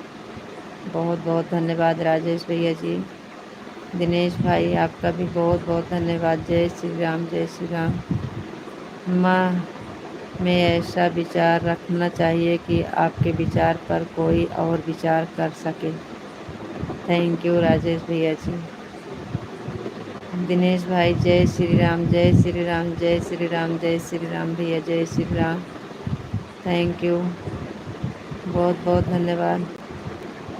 बहुत बहुत धन्यवाद राजेश भैया जी। दिनेश भाई, आपका भी बहुत बहुत धन्यवाद। जय श्री राम, जय श्री राम। माँ में ऐसा विचार रखना चाहिए कि आपके विचार पर कोई और विचार कर सके। थैंक यू राजेश भैया जी। दिनेश भाई, जय श्री राम, जय श्री राम, जय श्री राम, जय श्री राम भैया, जय श्री राम, थैंक यू, बहुत बहुत धन्यवाद।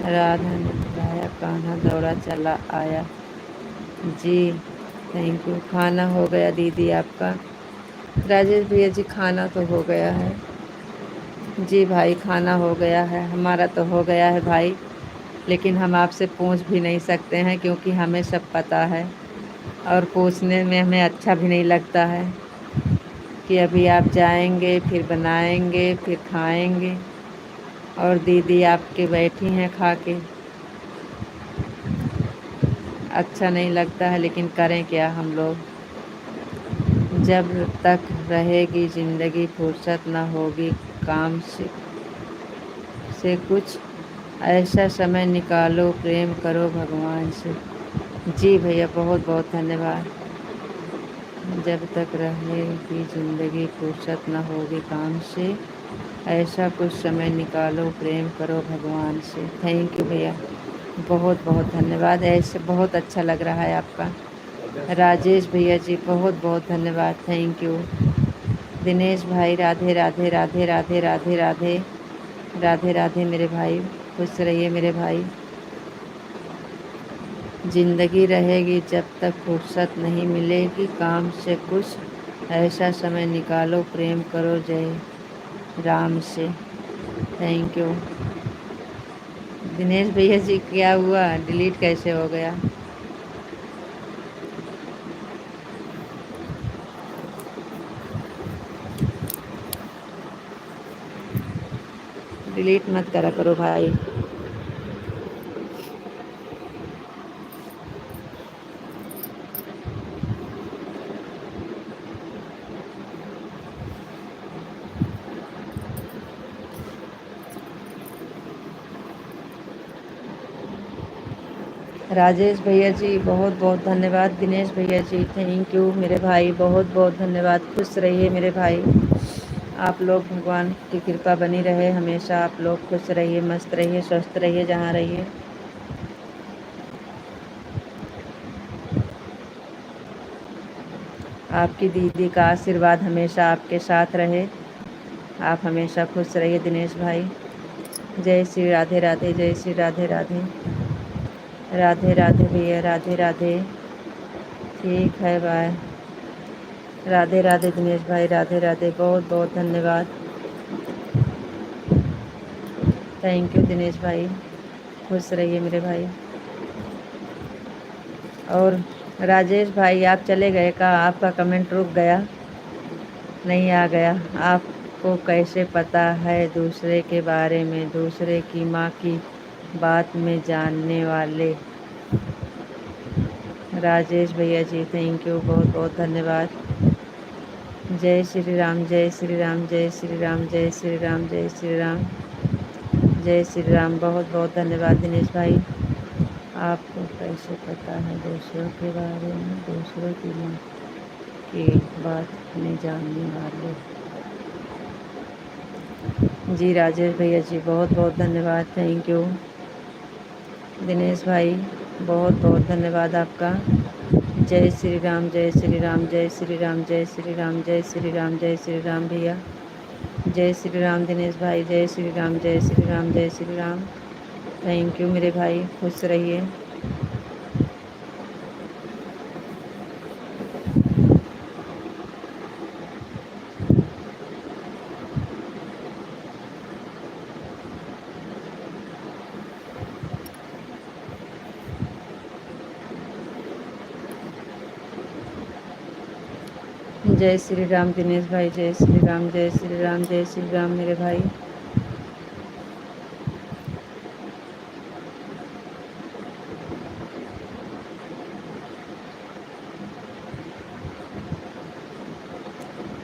राधा ने बुलाया, कान्हा दौड़ा चला आया। जी थैंक यू। खाना हो गया दीदी आपका? राजेश भैया जी, खाना तो हो गया है। जी भाई, खाना हो गया है, हमारा तो हो गया है भाई, लेकिन हम आपसे पूछ भी नहीं सकते हैं क्योंकि हमें सब पता है और पूछने में हमें अच्छा भी नहीं लगता है कि अभी आप जाएंगे, फिर बनाएंगे, फिर खाएंगे और दीदी आपके बैठी हैं खा के। अच्छा नहीं लगता है, लेकिन करें क्या हम लोग। जब तक रहेगी ज़िंदगी फुर्सत न होगी काम से कुछ ऐसा समय निकालो, प्रेम करो भगवान से। जी भैया, बहुत बहुत धन्यवाद। जब तक रहेगी ज़िंदगी फुर्सत न होगी काम से ऐसा कुछ समय निकालो, प्रेम करो भगवान से। थैंक यू भैया, बहुत बहुत धन्यवाद। ऐसे बहुत अच्छा लग रहा है आपका। राजेश भैया जी बहुत बहुत धन्यवाद, थैंक यू। दिनेश भाई राधे राधे राधे राधे राधे राधे राधे राधे मेरे भाई, खुश रहिए मेरे भाई। जिंदगी रहेगी जब तक फुर्सत नहीं मिलेगी काम से कुछ ऐसा समय निकालो, प्रेम करो जय राम से। Thank you. दिनेश भैया जी क्या हुआ, डिलीट कैसे हो गया? डिलीट मत करा करो भाई। राजेश भैया जी बहुत बहुत धन्यवाद। दिनेश भैया जी थैंक यू मेरे भाई, बहुत बहुत धन्यवाद। खुश रहिए मेरे भाई, आप लोग भगवान की कृपा बनी रहे हमेशा। आप लोग खुश रहिए, मस्त रहिए, स्वस्थ रहिए जहाँ रहिए। आपकी दीदी का आशीर्वाद हमेशा आपके साथ रहे। आप हमेशा खुश रहिए दिनेश भाई। जय श्री राधे राधे, जय श्री राधे राधे राधे राधे भैया, राधे राधे। ठीक है बाय। राधे राधे दिनेश भाई, राधे राधे, बहुत बहुत धन्यवाद। थैंक यू दिनेश भाई, खुश रहिए मेरे भाई। और राजेश भाई आप चले गए का? आपका कमेंट रुक गया, नहीं आ गया? आपको कैसे पता है दूसरे के बारे में, दूसरे की माँ की बात में जानने वाले? राजेश भैया जी थैंक यू, बहुत बहुत धन्यवाद। जय श्री राम, जय श्री राम, जय श्री राम, जय श्री राम, जय श्री राम, जय श्री राम। बहुत बहुत धन्यवाद दिनेश भाई। आपको कैसे पता है दूसरों के बारे में, दूसरों की माँ की बात में जानने वाले? जी राजेश भैया जी बहुत बहुत धन्यवाद, थैंक यू। दिनेश भाई बहुत बहुत धन्यवाद आपका। जय श्री राम, जय श्री राम, जय श्री राम, जय श्री राम, जय श्री राम, जय श्री राम भैया। जय श्री राम दिनेश भाई, जय श्री राम, जय श्री राम, जय श्री राम। थैंक यू मेरे भाई, खुश रहिए। जय श्री राम दिनेश भाई, जय श्री राम, जय श्री राम, जय श्री राम मेरे भाई।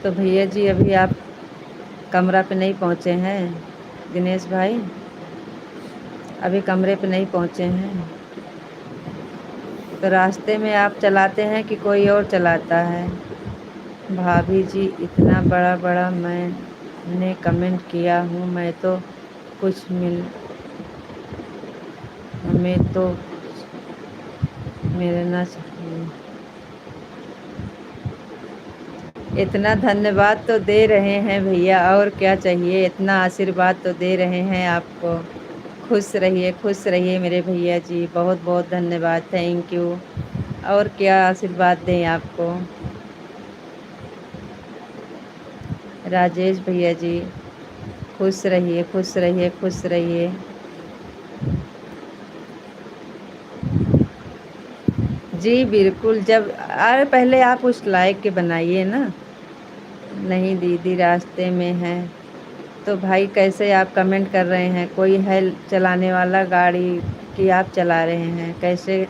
तो भैया जी अभी आप कमरा पे नहीं पहुँचे हैं दिनेश भाई? अभी कमरे पे नहीं पहुँचे हैं? तो रास्ते में आप चलाते हैं कि कोई और चलाता है? भाभी जी इतना बड़ा बड़ा मैंने कमेंट किया हूँ, मैं तो कुछ हमें तो मिलना चाहिए। इतना धन्यवाद तो दे रहे हैं भैया, और क्या चाहिए? इतना आशीर्वाद तो दे रहे हैं आपको। खुश रहिए मेरे भैया जी, बहुत बहुत धन्यवाद, थैंक यू। और क्या आशीर्वाद दें आपको? राजेश भैया जी खुश रहिए, खुश रहिए, खुश रहिए। जी बिल्कुल, जब अरे पहले आप उस लायक के बनाइए ना। नहीं दीदी रास्ते में है। तो भाई कैसे आप कमेंट कर रहे हैं? कोई है चलाने वाला गाड़ी कि आप चला रहे हैं? कैसे?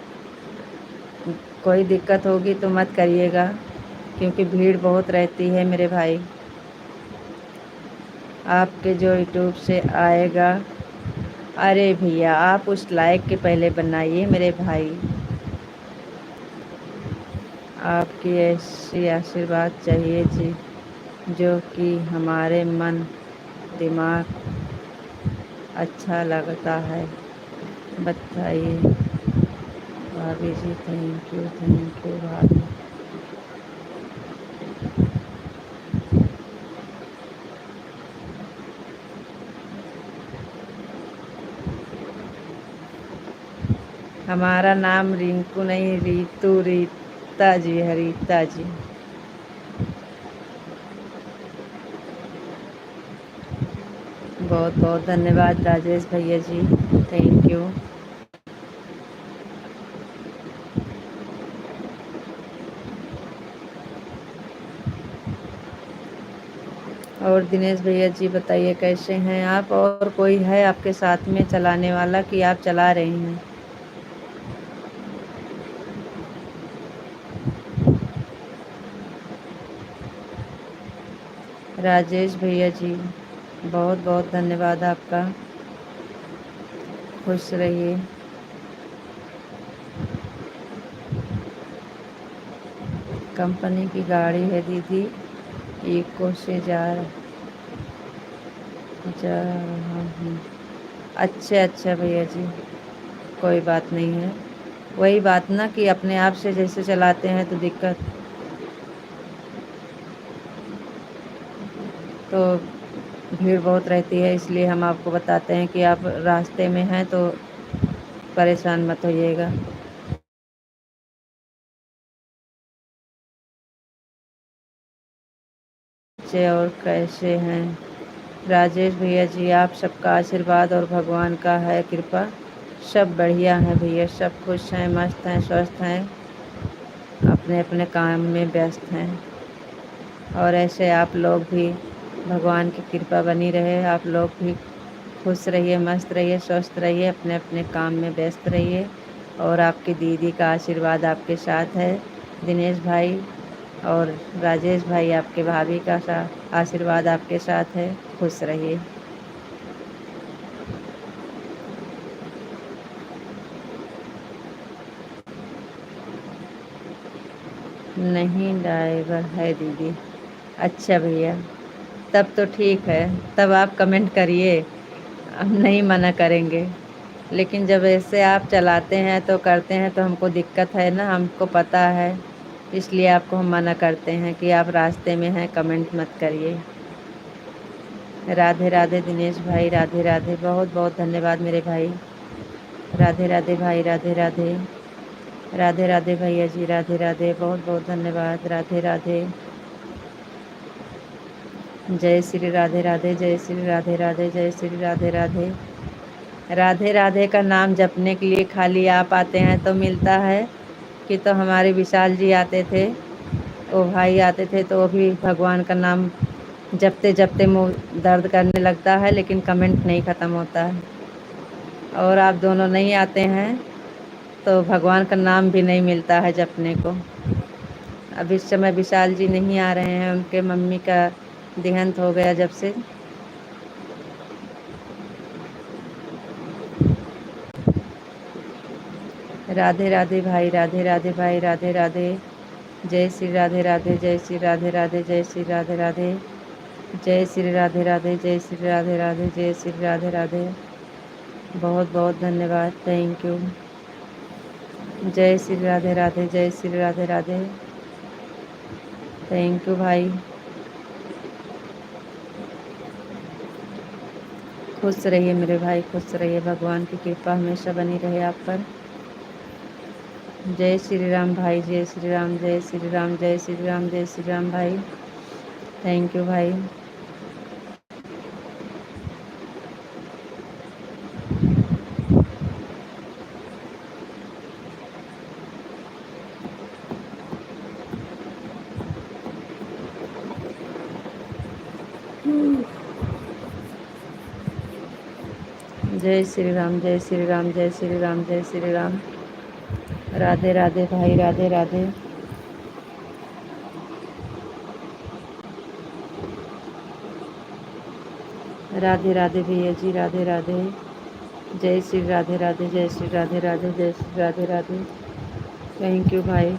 कोई दिक्कत होगी तो मत करिएगा, क्योंकि भीड़ बहुत रहती है मेरे भाई। आपके जो यूट्यूब से आएगा। अरे भैया आप उस लायक के पहले बनाइए मेरे भाई। आपकी ऐसी आशीर्वाद चाहिए जी, जो कि हमारे मन दिमाग अच्छा लगता है। बताइए। भाभी जी थैंक यू भाभी। हमारा नाम रिंकू नहीं, रीतू, रीता जी है, रीता जी। बहुत बहुत धन्यवाद राजेश भैया जी, थैंक यू। और दिनेश भैया जी बताइए कैसे हैं आप, और कोई है आपके साथ में चलाने वाला कि आप चला रही हैं? राजेश भैया जी बहुत बहुत धन्यवाद आपका, खुश रहिए। कंपनी की गाड़ी है दीदी, इको से जा रहा हूँ। अच्छा अच्छा भैया जी, कोई बात नहीं है। वही बात ना कि अपने आप से जैसे चलाते हैं तो दिक्कत, तो भीड़ बहुत रहती है, इसलिए हम आपको बताते हैं कि आप रास्ते में हैं तो परेशान मत होइएगा। बच्चे और कैसे हैं? राजेश भैया जी आप सबका आशीर्वाद और भगवान का है कृपा, सब बढ़िया है भैया, सब खुश हैं, मस्त हैं, स्वस्थ हैं, अपने अपने काम में व्यस्त हैं। और ऐसे आप लोग भी, भगवान की कृपा बनी रहे, आप लोग भी खुश रहिए, मस्त रहिए, स्वस्थ रहिए, अपने अपने काम में व्यस्त रहिए। और आपकी दीदी का आशीर्वाद आपके साथ है, दिनेश भाई और राजेश भाई, आपके भाभी का आशीर्वाद आपके साथ है, खुश रहिए। नहीं ड्राइवर है दीदी। अच्छा भैया, तब तो ठीक है, तब आप कमेंट करिए, हम नहीं मना करेंगे। लेकिन जब ऐसे आप चलाते हैं तो करते हैं तो हमको दिक्कत है ना, हमको पता है, इसलिए आपको हम मना करते हैं कि आप रास्ते में हैं, कमेंट मत करिए। राधे राधे दिनेश भाई, राधे राधे, बहुत बहुत धन्यवाद मेरे भाई। राधे राधे भाई, राधे राधे। राधे राधे भैया जी, राधे राधे, बहुत बहुत धन्यवाद, राधे राधे। जय श्री राधे राधे, जय श्री राधे राधे, जय श्री राधे राधे। राधे राधे का नाम जपने के लिए खाली आप आते हैं तो मिलता है, कि तो हमारे विशाल जी आते थे, वो भाई आते थे, तो वो भी भगवान का नाम जपते जपते मुँह दर्द करने लगता है, लेकिन कमेंट नहीं ख़त्म होता है। और आप दोनों नहीं आते हैं तो भगवान का नाम भी नहीं मिलता है जपने को। अब इस समय विशाल जी नहीं आ रहे हैं, उनके मम्मी का देहांत हो गया जब से। राधे राधे भाई, राधे राधे भाई, राधे राधे। जय श्री राधे राधे, जय श्री राधे राधे, जय श्री राधे राधे। जय श्री राधे राधे, जय श्री राधे राधे, जय श्री राधे राधे। बहुत बहुत धन्यवाद, थैंक यू। जय श्री राधे राधे, जय श्री राधे राधे, थैंक यू भाई। खुश रहिए मेरे भाई, खुश रहिए, भगवान की कृपा हमेशा बनी रहे आप पर। जय श्री राम भाई, जय श्री राम, जय श्री राम, जय श्री राम, जय श्री राम भाई, थैंक यू भाई। जय श्री राम, जय श्री राम, जय श्री राम, जय श्री राम। राधे राधे भाई, राधे राधे। राधे राधे भैया जी, राधे राधे। जय श्री राधे राधे, जय श्री राधे राधे, जय श्री राधे राधे, थैंक यू भाई।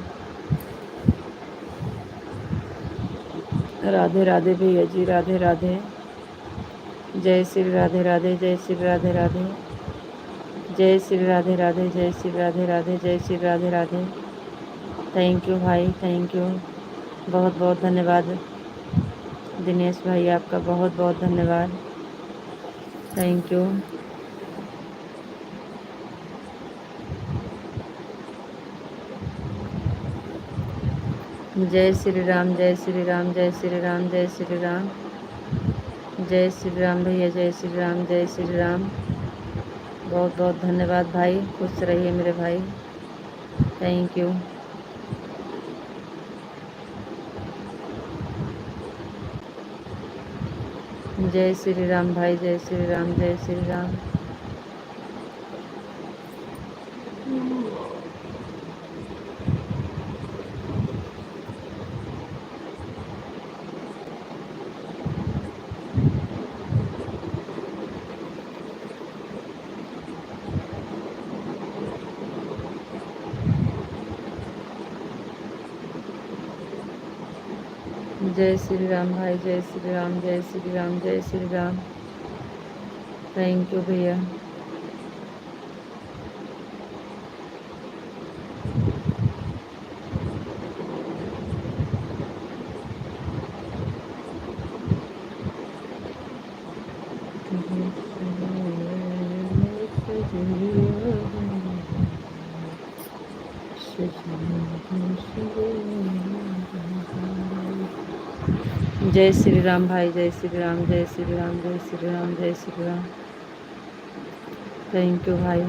राधे राधे भैया जी, राधे राधे। जय श्री राधे राधे, जय श्री राधे राधे। जय श्री राधे राधे, जय श्री राधे राधे, जय श्री राधे राधे। थैंक यू भाई, थैंक यू। बहुत बहुत धन्यवाद दिनेश भाई, आपका बहुत बहुत धन्यवाद। Thank you. जय श्री राम, जय श्री राम, जय श्री राम, जय श्री राम। जय श्री राम भैया, जय श्री राम, जय श्री राम। बहुत बहुत धन्यवाद भाई, खुश रहिए मेरे भाई। Thank you. जय श्री राम भाई, जय श्री राम, जय श्री राम। जय श्री राम भाई, जय श्री राम, जय श्री राम, जय श्री राम। थैंक यू भैया। जय श्री राम भाई, जय श्री राम, जय श्री राम, जय श्री राम, जय श्री राम। थैंक यू भाई।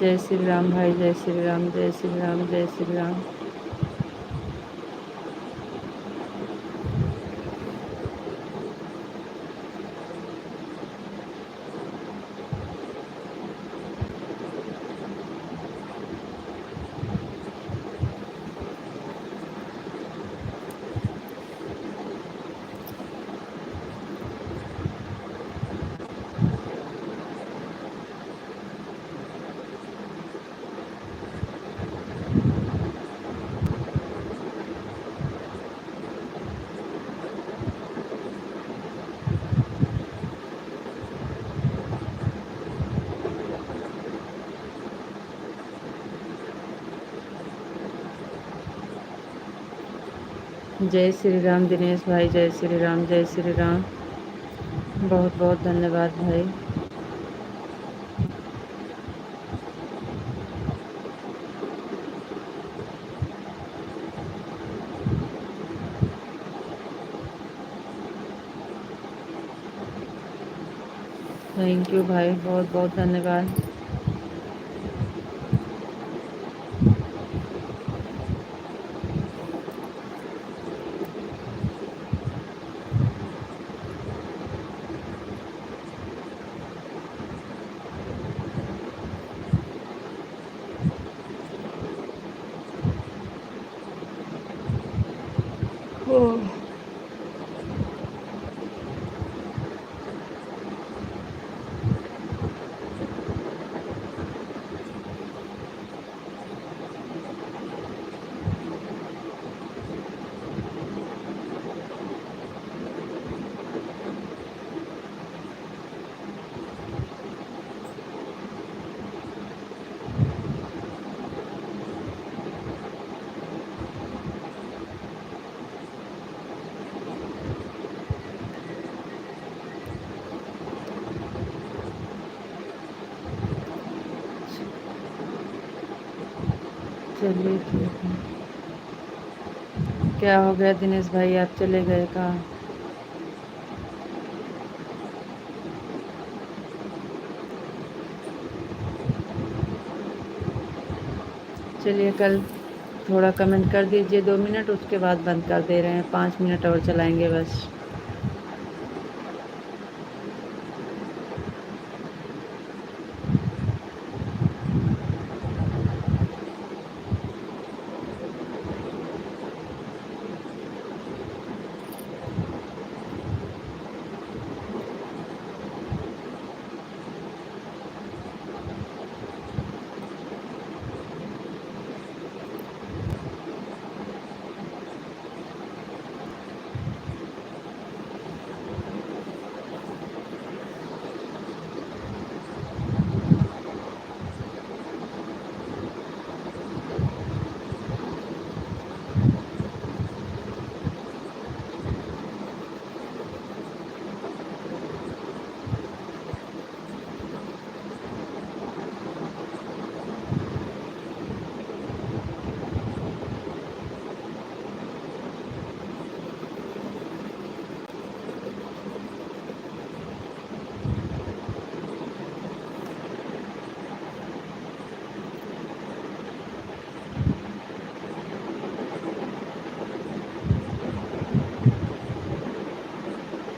जय श्री राम भाई, जय श्री राम, जय श्री राम, जय श्री राम। जय श्री राम दिनेश भाई, जय श्री राम, जय श्री राम। बहुत बहुत धन्यवाद भाई। थैंक यू भाई, बहुत बहुत धन्यवाद। चलिए ठीक है। क्या हो गया दिनेश भाई, आप चले गए कहाँ? चलिए कल थोड़ा कमेंट कर दीजिए 2 मिनट, उसके बाद बंद कर दे रहे हैं। 5 मिनट और चलाएंगे बस।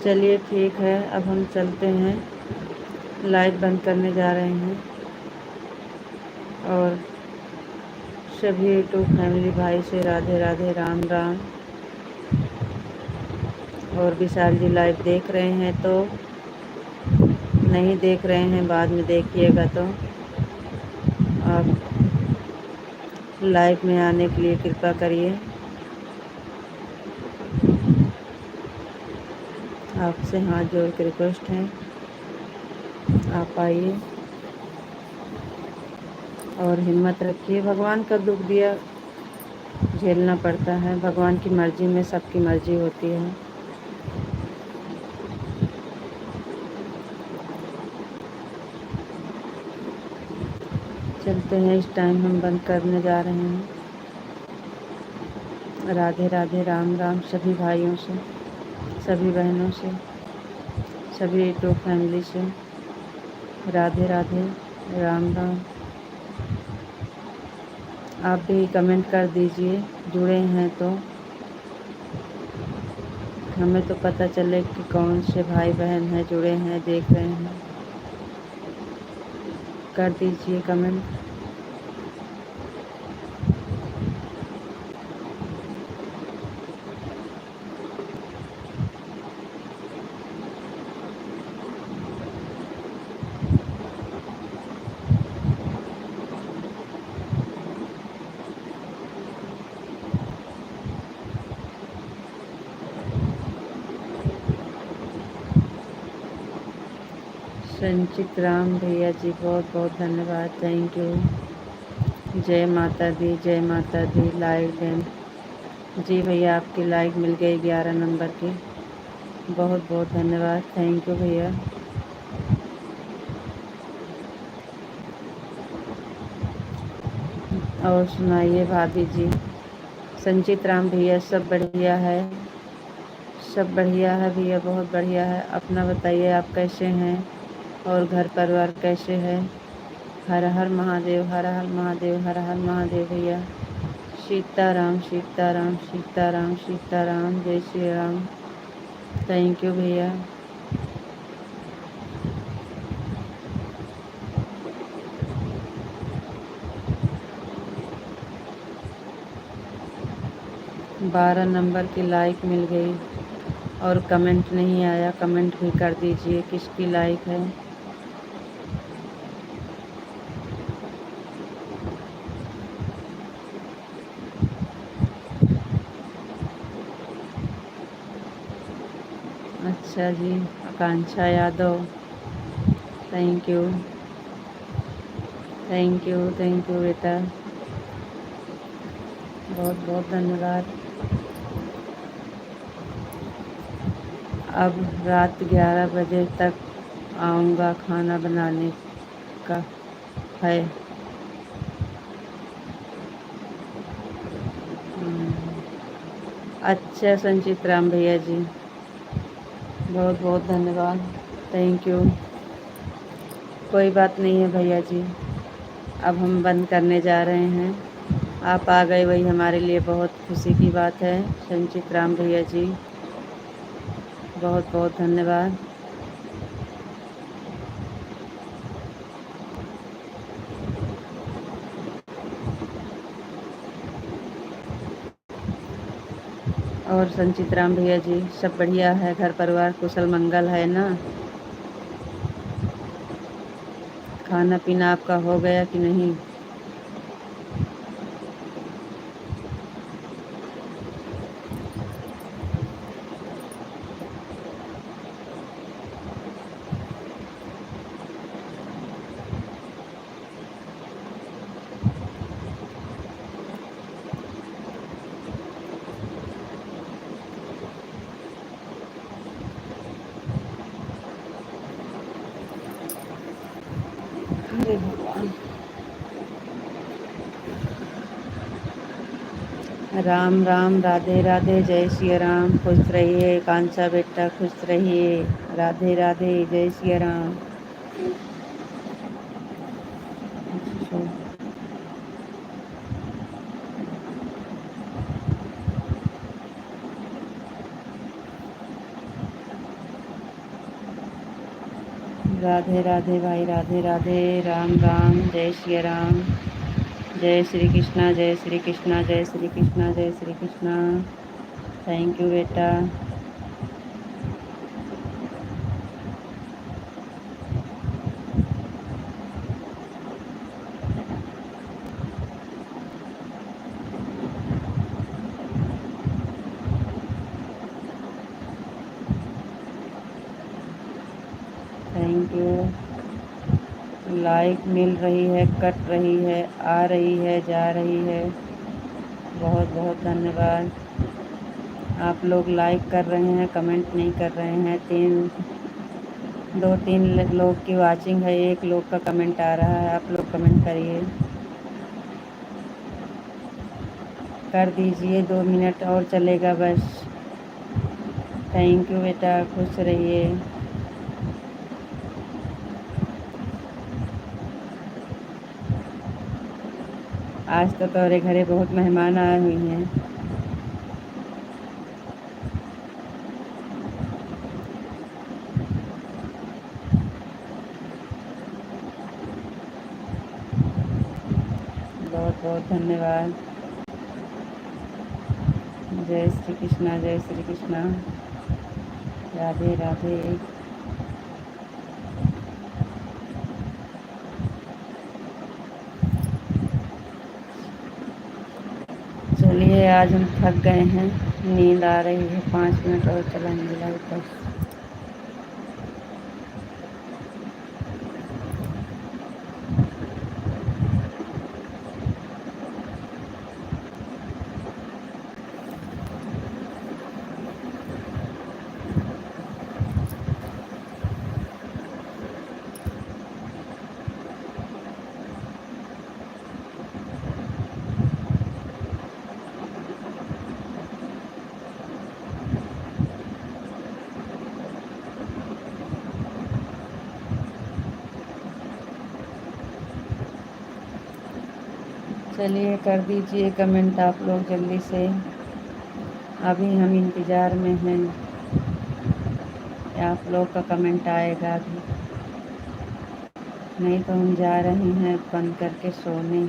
चलिए ठीक है, अब हम चलते हैं, लाइव बंद करने जा रहे हैं। और सभी यूट्यूब फैमिली भाई से राधे राधे, राम राम। और विशाल जी लाइव देख रहे हैं तो, नहीं देख रहे हैं बाद में देखिएगा तो आप लाइव में आने के लिए कृपा करिए। आपसे हाथ जोड़ के रिक्वेस्ट है, आप आइए और हिम्मत रखिए। भगवान का दुख दिया झेलना पड़ता है, भगवान की मर्जी में सबकी मर्जी होती है। चलते हैं, इस टाइम हम बंद करने जा रहे हैं। राधे राधे, राम राम सभी भाइयों से, सभी बहनों से, सभी यूट्यूब फैमिली से राधे राधे, राम राम। आप भी कमेंट कर दीजिए, जुड़े हैं तो हमें तो पता चले कि कौन से भाई बहन हैं जुड़े हैं, देख रहे हैं। कर दीजिए कमेंट। 'संचित राम' भैया जी बहुत बहुत धन्यवाद, थैंक यू। जय माता दी, जय माता दी। लाइक दें जी भैया, आपकी लाइक मिल गई 11 नंबर की, बहुत बहुत धन्यवाद, थैंक यू भैया। और सुनाइए भाभी जी। संचित राम भैया सब बढ़िया है, सब बढ़िया है भैया, बहुत बढ़िया है। अपना बताइए, आप कैसे हैं और घर परिवार कैसे है? हर हर महादेव, हर हर महादेव, हर हर महादेव भैया। सीताराम सीताराम सीताराम सीताराम, जय श्री राम, थैंक यू भैया। बारह नंबर की लाइक मिल गई और कमेंट नहीं आया, कमेंट भी कर दीजिए किसकी लाइक है। अच्छा जी, Akanksha Yadav, thank you, thank you, thank you बेटा, बहुत बहुत धन्यवाद। अब रात 11 बजे तक आऊँगा, खाना बनाने का है। अच्छा संचित राम भैया जी, बहुत बहुत धन्यवाद, थैंक यू। कोई बात नहीं है भैया जी, अब हम बंद करने जा रहे हैं। आप आ गए वही हमारे लिए बहुत खुशी की बात है। संचित राम भैया जी, बहुत बहुत धन्यवाद। और संचित राम भैया जी सब बढ़िया है, घर परिवार कुशल मंगल है ना? खाना पीना आपका हो गया कि नहीं? अरे भगवान, राम राम, राधे राधे, जय श्री राम, खुश रहिए कांसा बेटा, खुश रहिए, राधे राधे, जय श्री राम। राधे राधे भाई, राधे राधे, राम राम, जय श्री राम, जय श्री कृष्णा, जय श्री कृष्णा, जय श्री कृष्णा, जय श्री कृष्णा। थैंक यू बेटा। Thank you. लाइक मिल रही है, कट रही है, आ रही है, जा रही है। बहुत बहुत धन्यवाद। आप लोग लाइक कर रहे हैं, कमेंट नहीं कर रहे हैं। दो तीन लोग की वाचिंग है, एक लोग का कमेंट आ रहा है। आप लोग कमेंट करिए, कर दीजिए। 2 मिनट और चलेगा बस। थैंक यू बेटा, खुश रहिए। आज तो तुम्हारे घरे बहुत मेहमान आए हुए हैं। बहुत बहुत धन्यवाद। जय श्री कृष्णा, जय श्री कृष्णा, राधे राधे। चलिए, आज हम थक गए हैं, नींद आ रही है। 5 मिनट और चलाएंगे लाइव बस। चलिए, कर दीजिए कमेंट आप लोग जल्दी से। अभी हम इंतज़ार में हैं, आप लोग का कमेंट आएगा अभी। नहीं तो हम जा रहे हैं बंद करके सोने।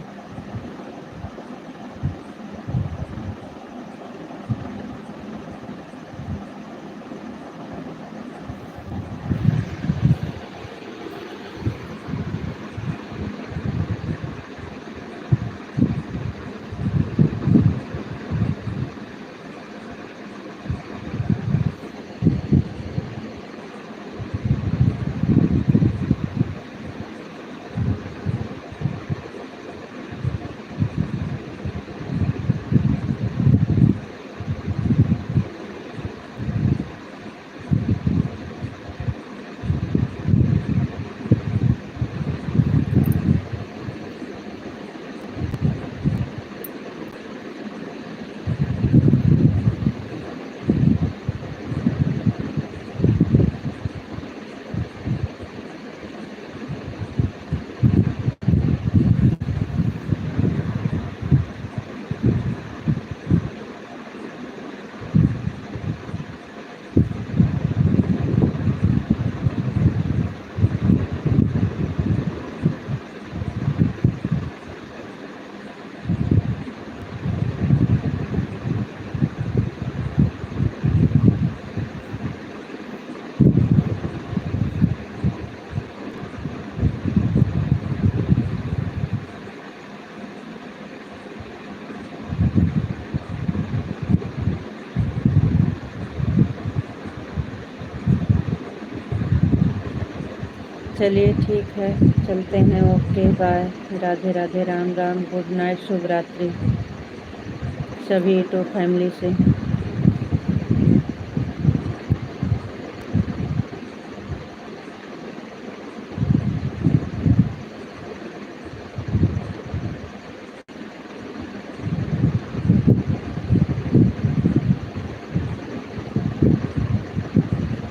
चलिए ठीक है, चलते हैं। Okay bye, Radhe Radhe, Ram Ram, good night, शुभ रात्रि सभी तो फैमिली से।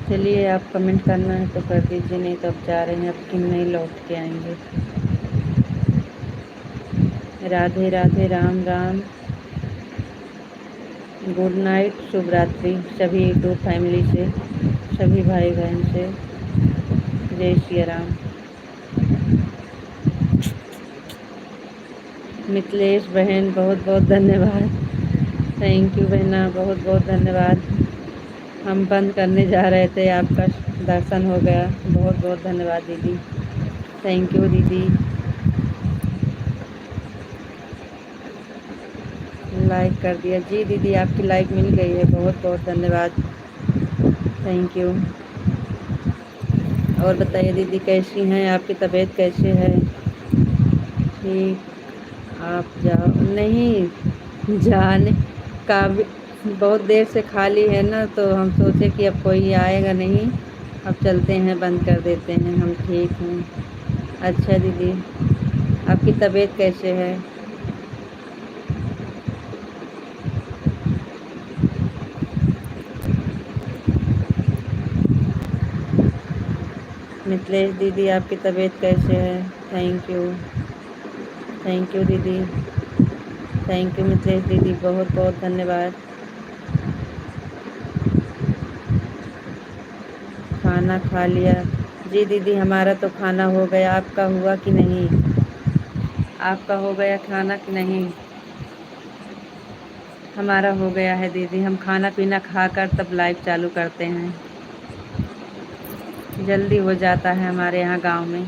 चलिए, आप कमेंट करना है तो कर दीजिए, नहीं तो अब जा रहे हैं, अब कि नहीं लौट के आएंगे। राधे राधे, राम राम, गुड नाइट, शुभ रात्रि सभी यूट्यूब फैमिली से, सभी भाई बहन से। जय श्री राम। मिथिलेश बहन बहुत बहुत धन्यवाद। थैंक यू बहना, बहुत बहुत धन्यवाद। हम बंद करने जा रहे थे, आपका दर्शन हो गया। बहुत बहुत धन्यवाद दीदी। थैंक यू दीदी। लाइक कर दिया जी दीदी, आपकी लाइक मिल गई है, बहुत बहुत धन्यवाद। Thank you. और बताइए दीदी कैसी हैं, आपकी तबीयत कैसे है? ठीक। आप जाओ नहीं जाने का भी, बहुत देर से खाली है ना, तो हम सोचे कि अब कोई आएगा नहीं, अब चलते हैं, बंद कर देते हैं हम। ठीक हैं। अच्छा दीदी, आपकी तबीयत कैसे है? मिथिलेश दीदी आपकी तबीयत कैसे है? Thank you. थैंक यू दीदी। थैंक यू मिथिलेश दीदी, बहुत बहुत धन्यवाद। खाना खा लिया जी दीदी, हमारा तो खाना हो गया, आपका हुआ कि नहीं? आपका हो गया खाना कि नहीं? हमारा हो गया है दीदी, हम खाना पीना खाकर तब लाइव चालू करते हैं। जल्दी हो जाता है हमारे यहाँ गांव में।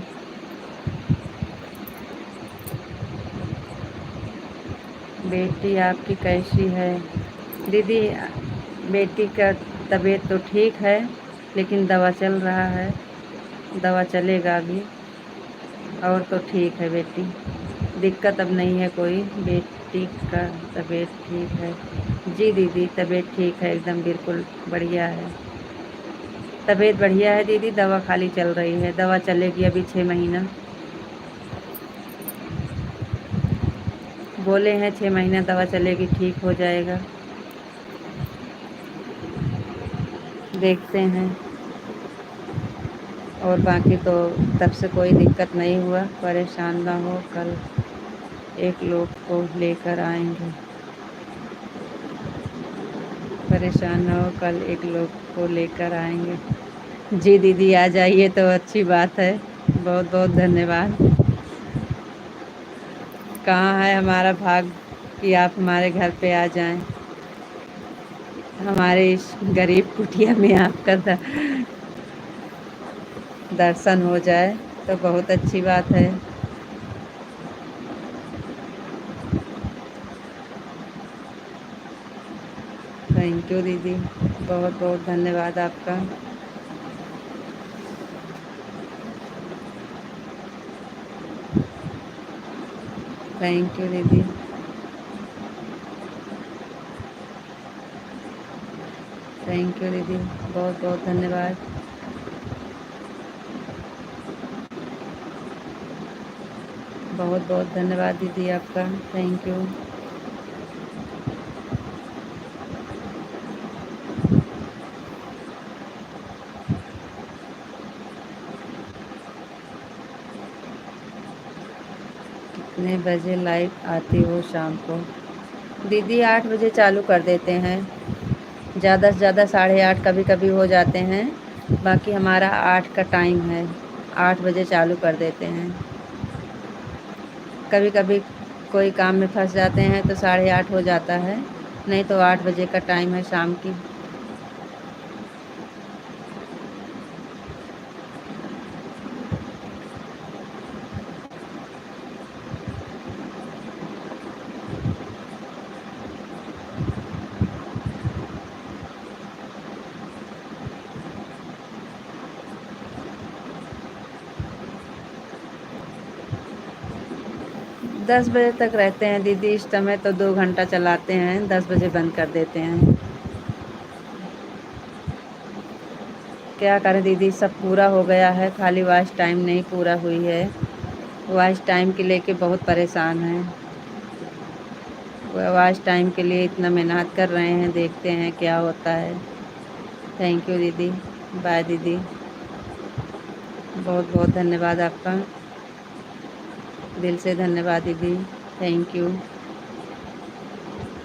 बेटी आपकी कैसी है? दीदी बेटी का तबीयत तो ठीक है, लेकिन दवा चल रहा है, दवा चलेगा अभी। और तो ठीक है बेटी, दिक्कत अब नहीं है कोई। बेटी का तबीयत ठीक है जी दीदी, तबीयत ठीक है एकदम, बिल्कुल बढ़िया है। तबीयत बढ़िया है दीदी, दवा खाली चल रही है, दवा चलेगी अभी 6 महीना। बोले हैं 6 महीना दवा चलेगी, ठीक हो जाएगा। देखते हैं। और बाकी तो तब से कोई दिक्कत नहीं हुआ, परेशान ना हो। कल एक लोग को लेकर आएंगे, परेशान ना हो, कल एक लोग को लेकर आएंगे। जी दीदी आ जाइए तो अच्छी बात है, बहुत बहुत धन्यवाद। कहाँ है हमारा भाग कि आप हमारे घर पे आ जाएं, हमारे इस गरीब कुटिया में आपका दर्शन हो जाए तो बहुत अच्छी बात है। थैंक यू दीदी, बहुत बहुत धन्यवाद आपका। थैंक यू दीदी। थैंक यू दीदी, बहुत बहुत धन्यवाद। बहुत बहुत धन्यवाद दीदी आपका। Thank you. कितने बजे लाइव आती हो शाम को? दीदी 8 बजे चालू कर देते हैं, ज़्यादा से ज़्यादा 8:30 कभी कभी हो जाते हैं, बाकी हमारा 8 का टाइम है, 8 बजे चालू कर देते हैं। कभी कभी कोई काम में फंस जाते हैं तो 8:30 हो जाता है, नहीं तो 8 बजे का टाइम है शाम की। 10 बजे तक रहते हैं दीदी, इस समय तो 2 घंटा चलाते हैं, 10 बजे बंद कर देते हैं। क्या करें दीदी, सब पूरा हो गया है, खाली वॉच टाइम नहीं पूरा हुई है। वॉच टाइम के लेके बहुत परेशान हैं, वॉच टाइम के लिए इतना मेहनत कर रहे हैं, देखते हैं क्या होता है। थैंक यू दीदी, बाय दीदी, बहुत बहुत धन्यवाद आपका, दिल से धन्यवाद दीदी। Thank you.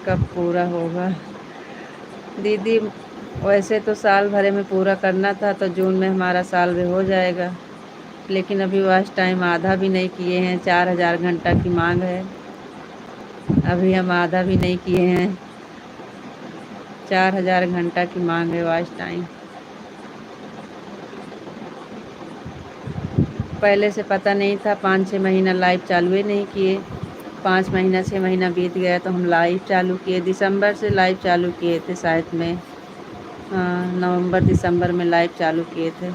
कब पूरा होगा दीदी? वैसे तो साल भरे में पूरा करना था, तो जून में हमारा साल भी हो जाएगा। लेकिन अभी वॉच टाइम आधा भी नहीं किए हैं, 4000 घंटा की मांग है। अभी हम आधा भी नहीं किए हैं, 4000 घंटा की मांग है वॉच टाइम। पहले से पता नहीं था, 5-6 महीना लाइव चालू ही नहीं किए। 5 महीना 6 महीना बीत गया तो हम लाइव चालू किए, दिसंबर से लाइव चालू किए थे शायद में। हाँ, नवंबर दिसंबर में लाइव चालू किए थे।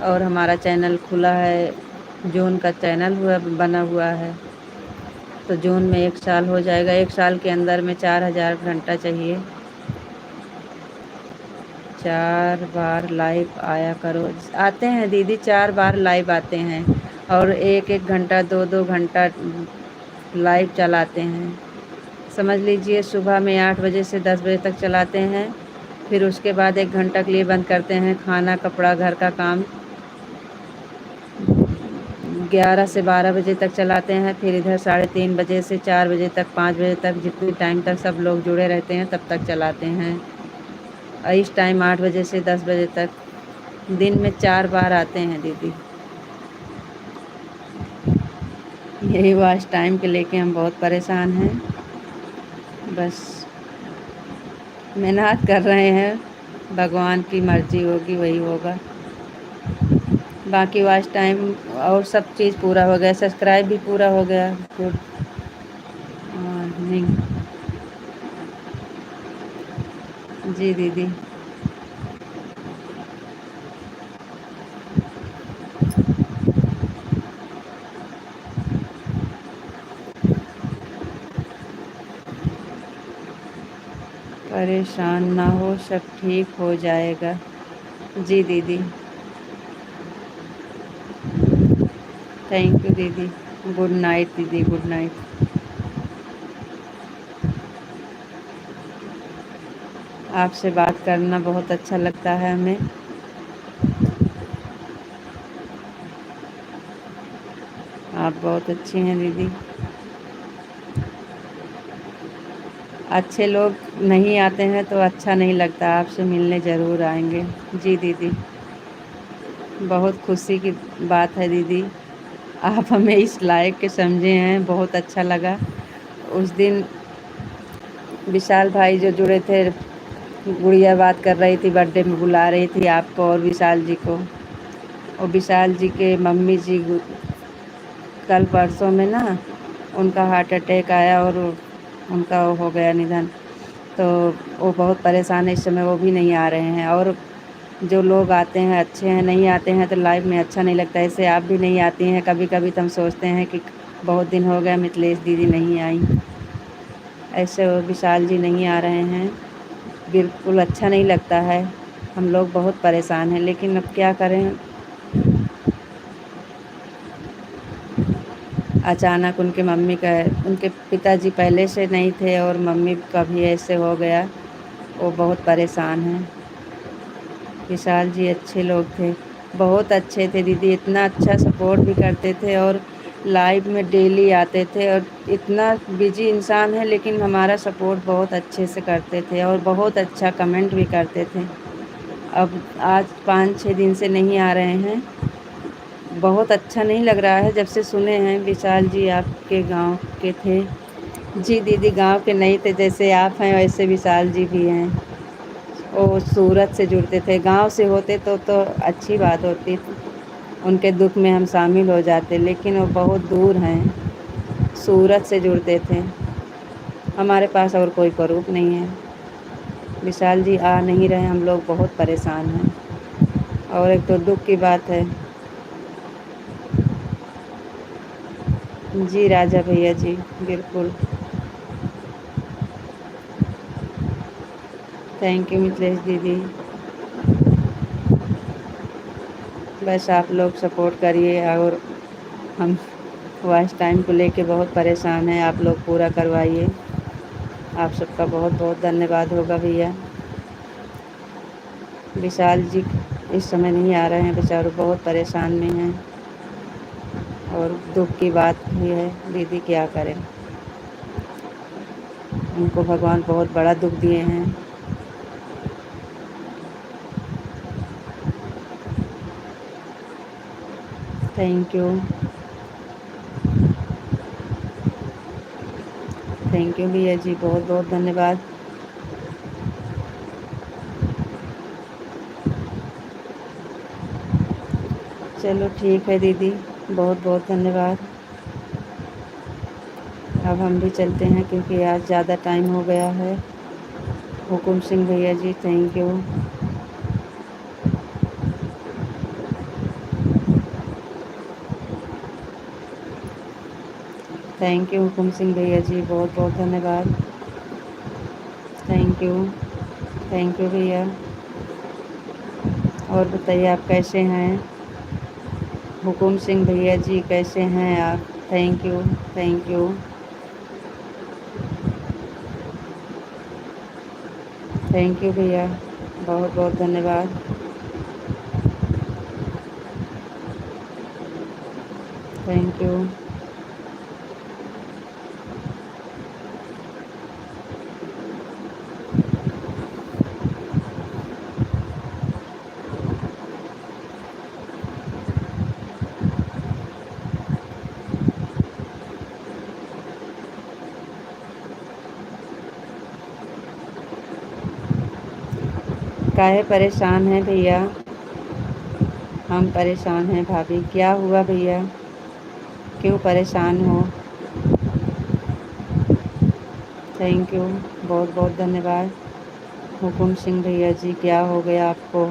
और हमारा चैनल खुला है, जून का चैनल बना हुआ है, तो जून में 1 साल हो जाएगा। 1 साल के अंदर में 4000 घंटा चाहिए। 4 बार लाइव आया करो। आते हैं दीदी, 4 बार लाइव आते हैं और 1-1 घंटा 2-2 घंटा लाइव चलाते हैं। समझ लीजिए सुबह में 8 बजे से 10 बजे तक चलाते हैं, फिर उसके बाद 1 घंटा के लिए बंद करते हैं। खाना कपड़ा घर का काम 11 से 12 बजे तक चलाते हैं, फिर इधर 3:30 बजे से 4 बजे तक 5 बजे तक जितने टाइम तक सब लोग जुड़े रहते हैं तब तक चलाते हैं। और इस टाइम 8 बजे से 10 बजे तक दिन में 4 बार आते हैं दीदी। यही वॉच टाइम के लेके हम बहुत परेशान हैं। बस मेहनत कर रहे हैं, भगवान की मर्जी होगी वही होगा। बाकी वॉच टाइम और सब चीज़ पूरा हो गया, सब्सक्राइब भी पूरा हो गया। Good morning. जी दीदी। परेशान ना हो, सब ठीक हो जाएगा। जी दीदी। थैंक यू दीदी। गुड नाइट दीदी, गुड नाइट। आपसे बात करना बहुत अच्छा लगता है हमें। आप बहुत अच्छी हैं दीदी। अच्छे लोग नहीं आते हैं तो अच्छा नहीं लगता, आपसे मिलने ज़रूर आएंगे। जी दीदी। बहुत खुशी की बात है दीदी, आप हमें इस लायक के समझे हैं, बहुत अच्छा लगा। उस दिन विशाल भाई जो जुड़े थे, गुड़िया बात कर रही थी, बर्थडे में बुला रही थी आपको और विशाल जी को। और विशाल जी के मम्मी जी कल परसों में ना उनका हार्ट अटैक आया और उनका वो हो गया निधन। तो वो बहुत परेशान है इस समय, वो भी नहीं आ रहे हैं। और जो लोग आते हैं अच्छे हैं, नहीं आते हैं तो लाइव में अच्छा नहीं लगता। ऐसे आप भी नहीं आती हैं, कभी कभी तो हम सोचते हैं कि बहुत दिन हो गया मिथिलेश दीदी नहीं आई। ऐसे वो विशाल जी नहीं आ रहे हैं, बिल्कुल अच्छा नहीं लगता है। हम लोग बहुत परेशान हैं, लेकिन अब क्या करें। अचानक उनके पिताजी पहले से नहीं थे और मम्मी का भी ऐसे हो गया, वो बहुत परेशान हैं। विशाल जी अच्छे लोग थे, बहुत अच्छे थे दीदी, इतना अच्छा सपोर्ट भी करते थे और लाइव में डेली आते थे। और इतना बिजी इंसान है लेकिन हमारा सपोर्ट बहुत अच्छे से करते थे और बहुत अच्छा कमेंट भी करते थे। अब आज 5-6 दिन से नहीं आ रहे हैं, बहुत अच्छा नहीं लग रहा है। जब से सुने हैं विशाल जी आपके गांव के थे। जी दीदी, गांव के नहीं थे, जैसे आप हैं वैसे विशाल जी भी हैं। वो सूरत से जुड़ते थे, गांव से होते तो अच्छी बात होती, उनके दुख में हम शामिल हो जाते, लेकिन वो बहुत दूर हैं, सूरत से जुड़ते थे। हमारे पास और कोई प्रूफ नहीं है। विशाल जी आ नहीं रहे, हम लोग बहुत परेशान हैं। और एक तो दुख की बात है। जी राजा भैया जी, बिल्कुल। थैंक यू मिथिलेश दीदी। बस आप लोग सपोर्ट करिए, और हम वॉच टाइम को लेके बहुत परेशान हैं, आप लोग पूरा करवाइए। आप सबका बहुत बहुत धन्यवाद होगा भैया। विशाल जी इस समय नहीं आ रहे हैं, बेचारे बहुत परेशान में हैं, और दुख की बात भी है दीदी, क्या करें। उनको भगवान बहुत बड़ा दुख दिए हैं। Thank you. थैंक यू भैया जी, बहुत बहुत धन्यवाद। चलो ठीक है दीदी, बहुत बहुत धन्यवाद। अब हम भी चलते हैं क्योंकि आज ज़्यादा टाइम हो गया है। हुकुम सिंह भैया जी, thank you. Thank you Hukum Singh भैया जी, बहुत बहुत धन्यवाद। Thank you. थैंक यू भैया। और बताइए आप कैसे हैं? हुकुम सिंह भैया जी कैसे हैं आप? Thank you. Thank you. Thank you भैया, बहुत बहुत धन्यवाद। Thank you. काहे परेशान हैं भैया? हम परेशान हैं भाभी, क्या हुआ भैया? क्यों परेशान हो? थैंक यू, बहुत बहुत धन्यवाद। हुकुम सिंह भैया जी, क्या हो गया आपको?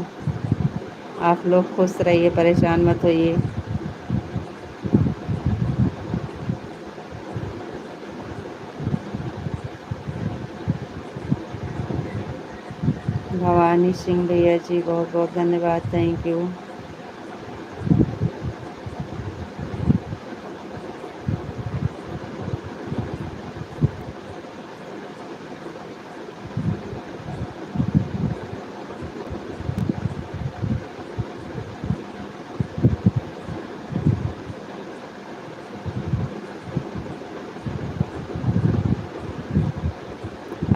आप लोग खुश रहिए, परेशान मत होइए। भवानी सिंह भैया जी, बहुत बहुत धन्यवाद, थैंक यू।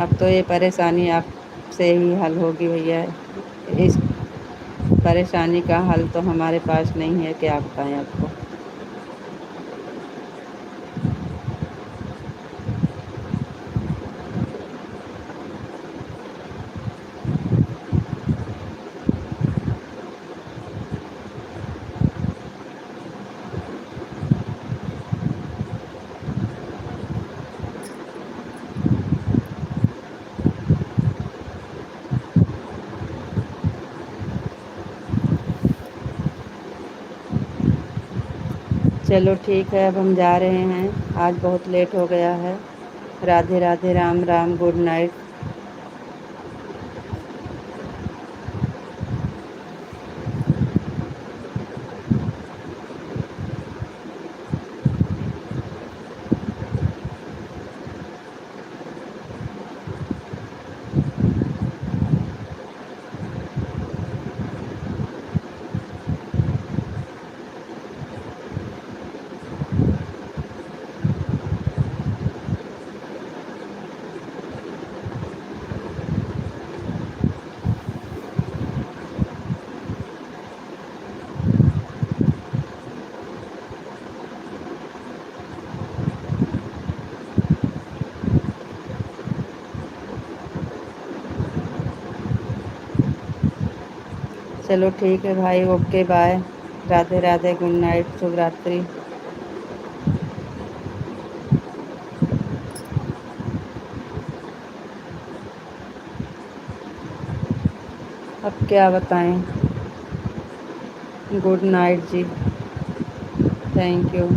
अब तो ये परेशानी आपसे ही हल होगी भैया। इस परेशानी का हल तो हमारे पास नहीं है कि आप बताएं आपको। चलो ठीक है, अब हम जा रहे हैं, आज बहुत लेट हो गया है। Radhe Radhe, Ram Ram, good night. चलो ठीक है भाई, okay bye. Radhe Radhe, good night, शुभ रात्रि। अब क्या बताएं? गुड नाइट जी, थैंक यू।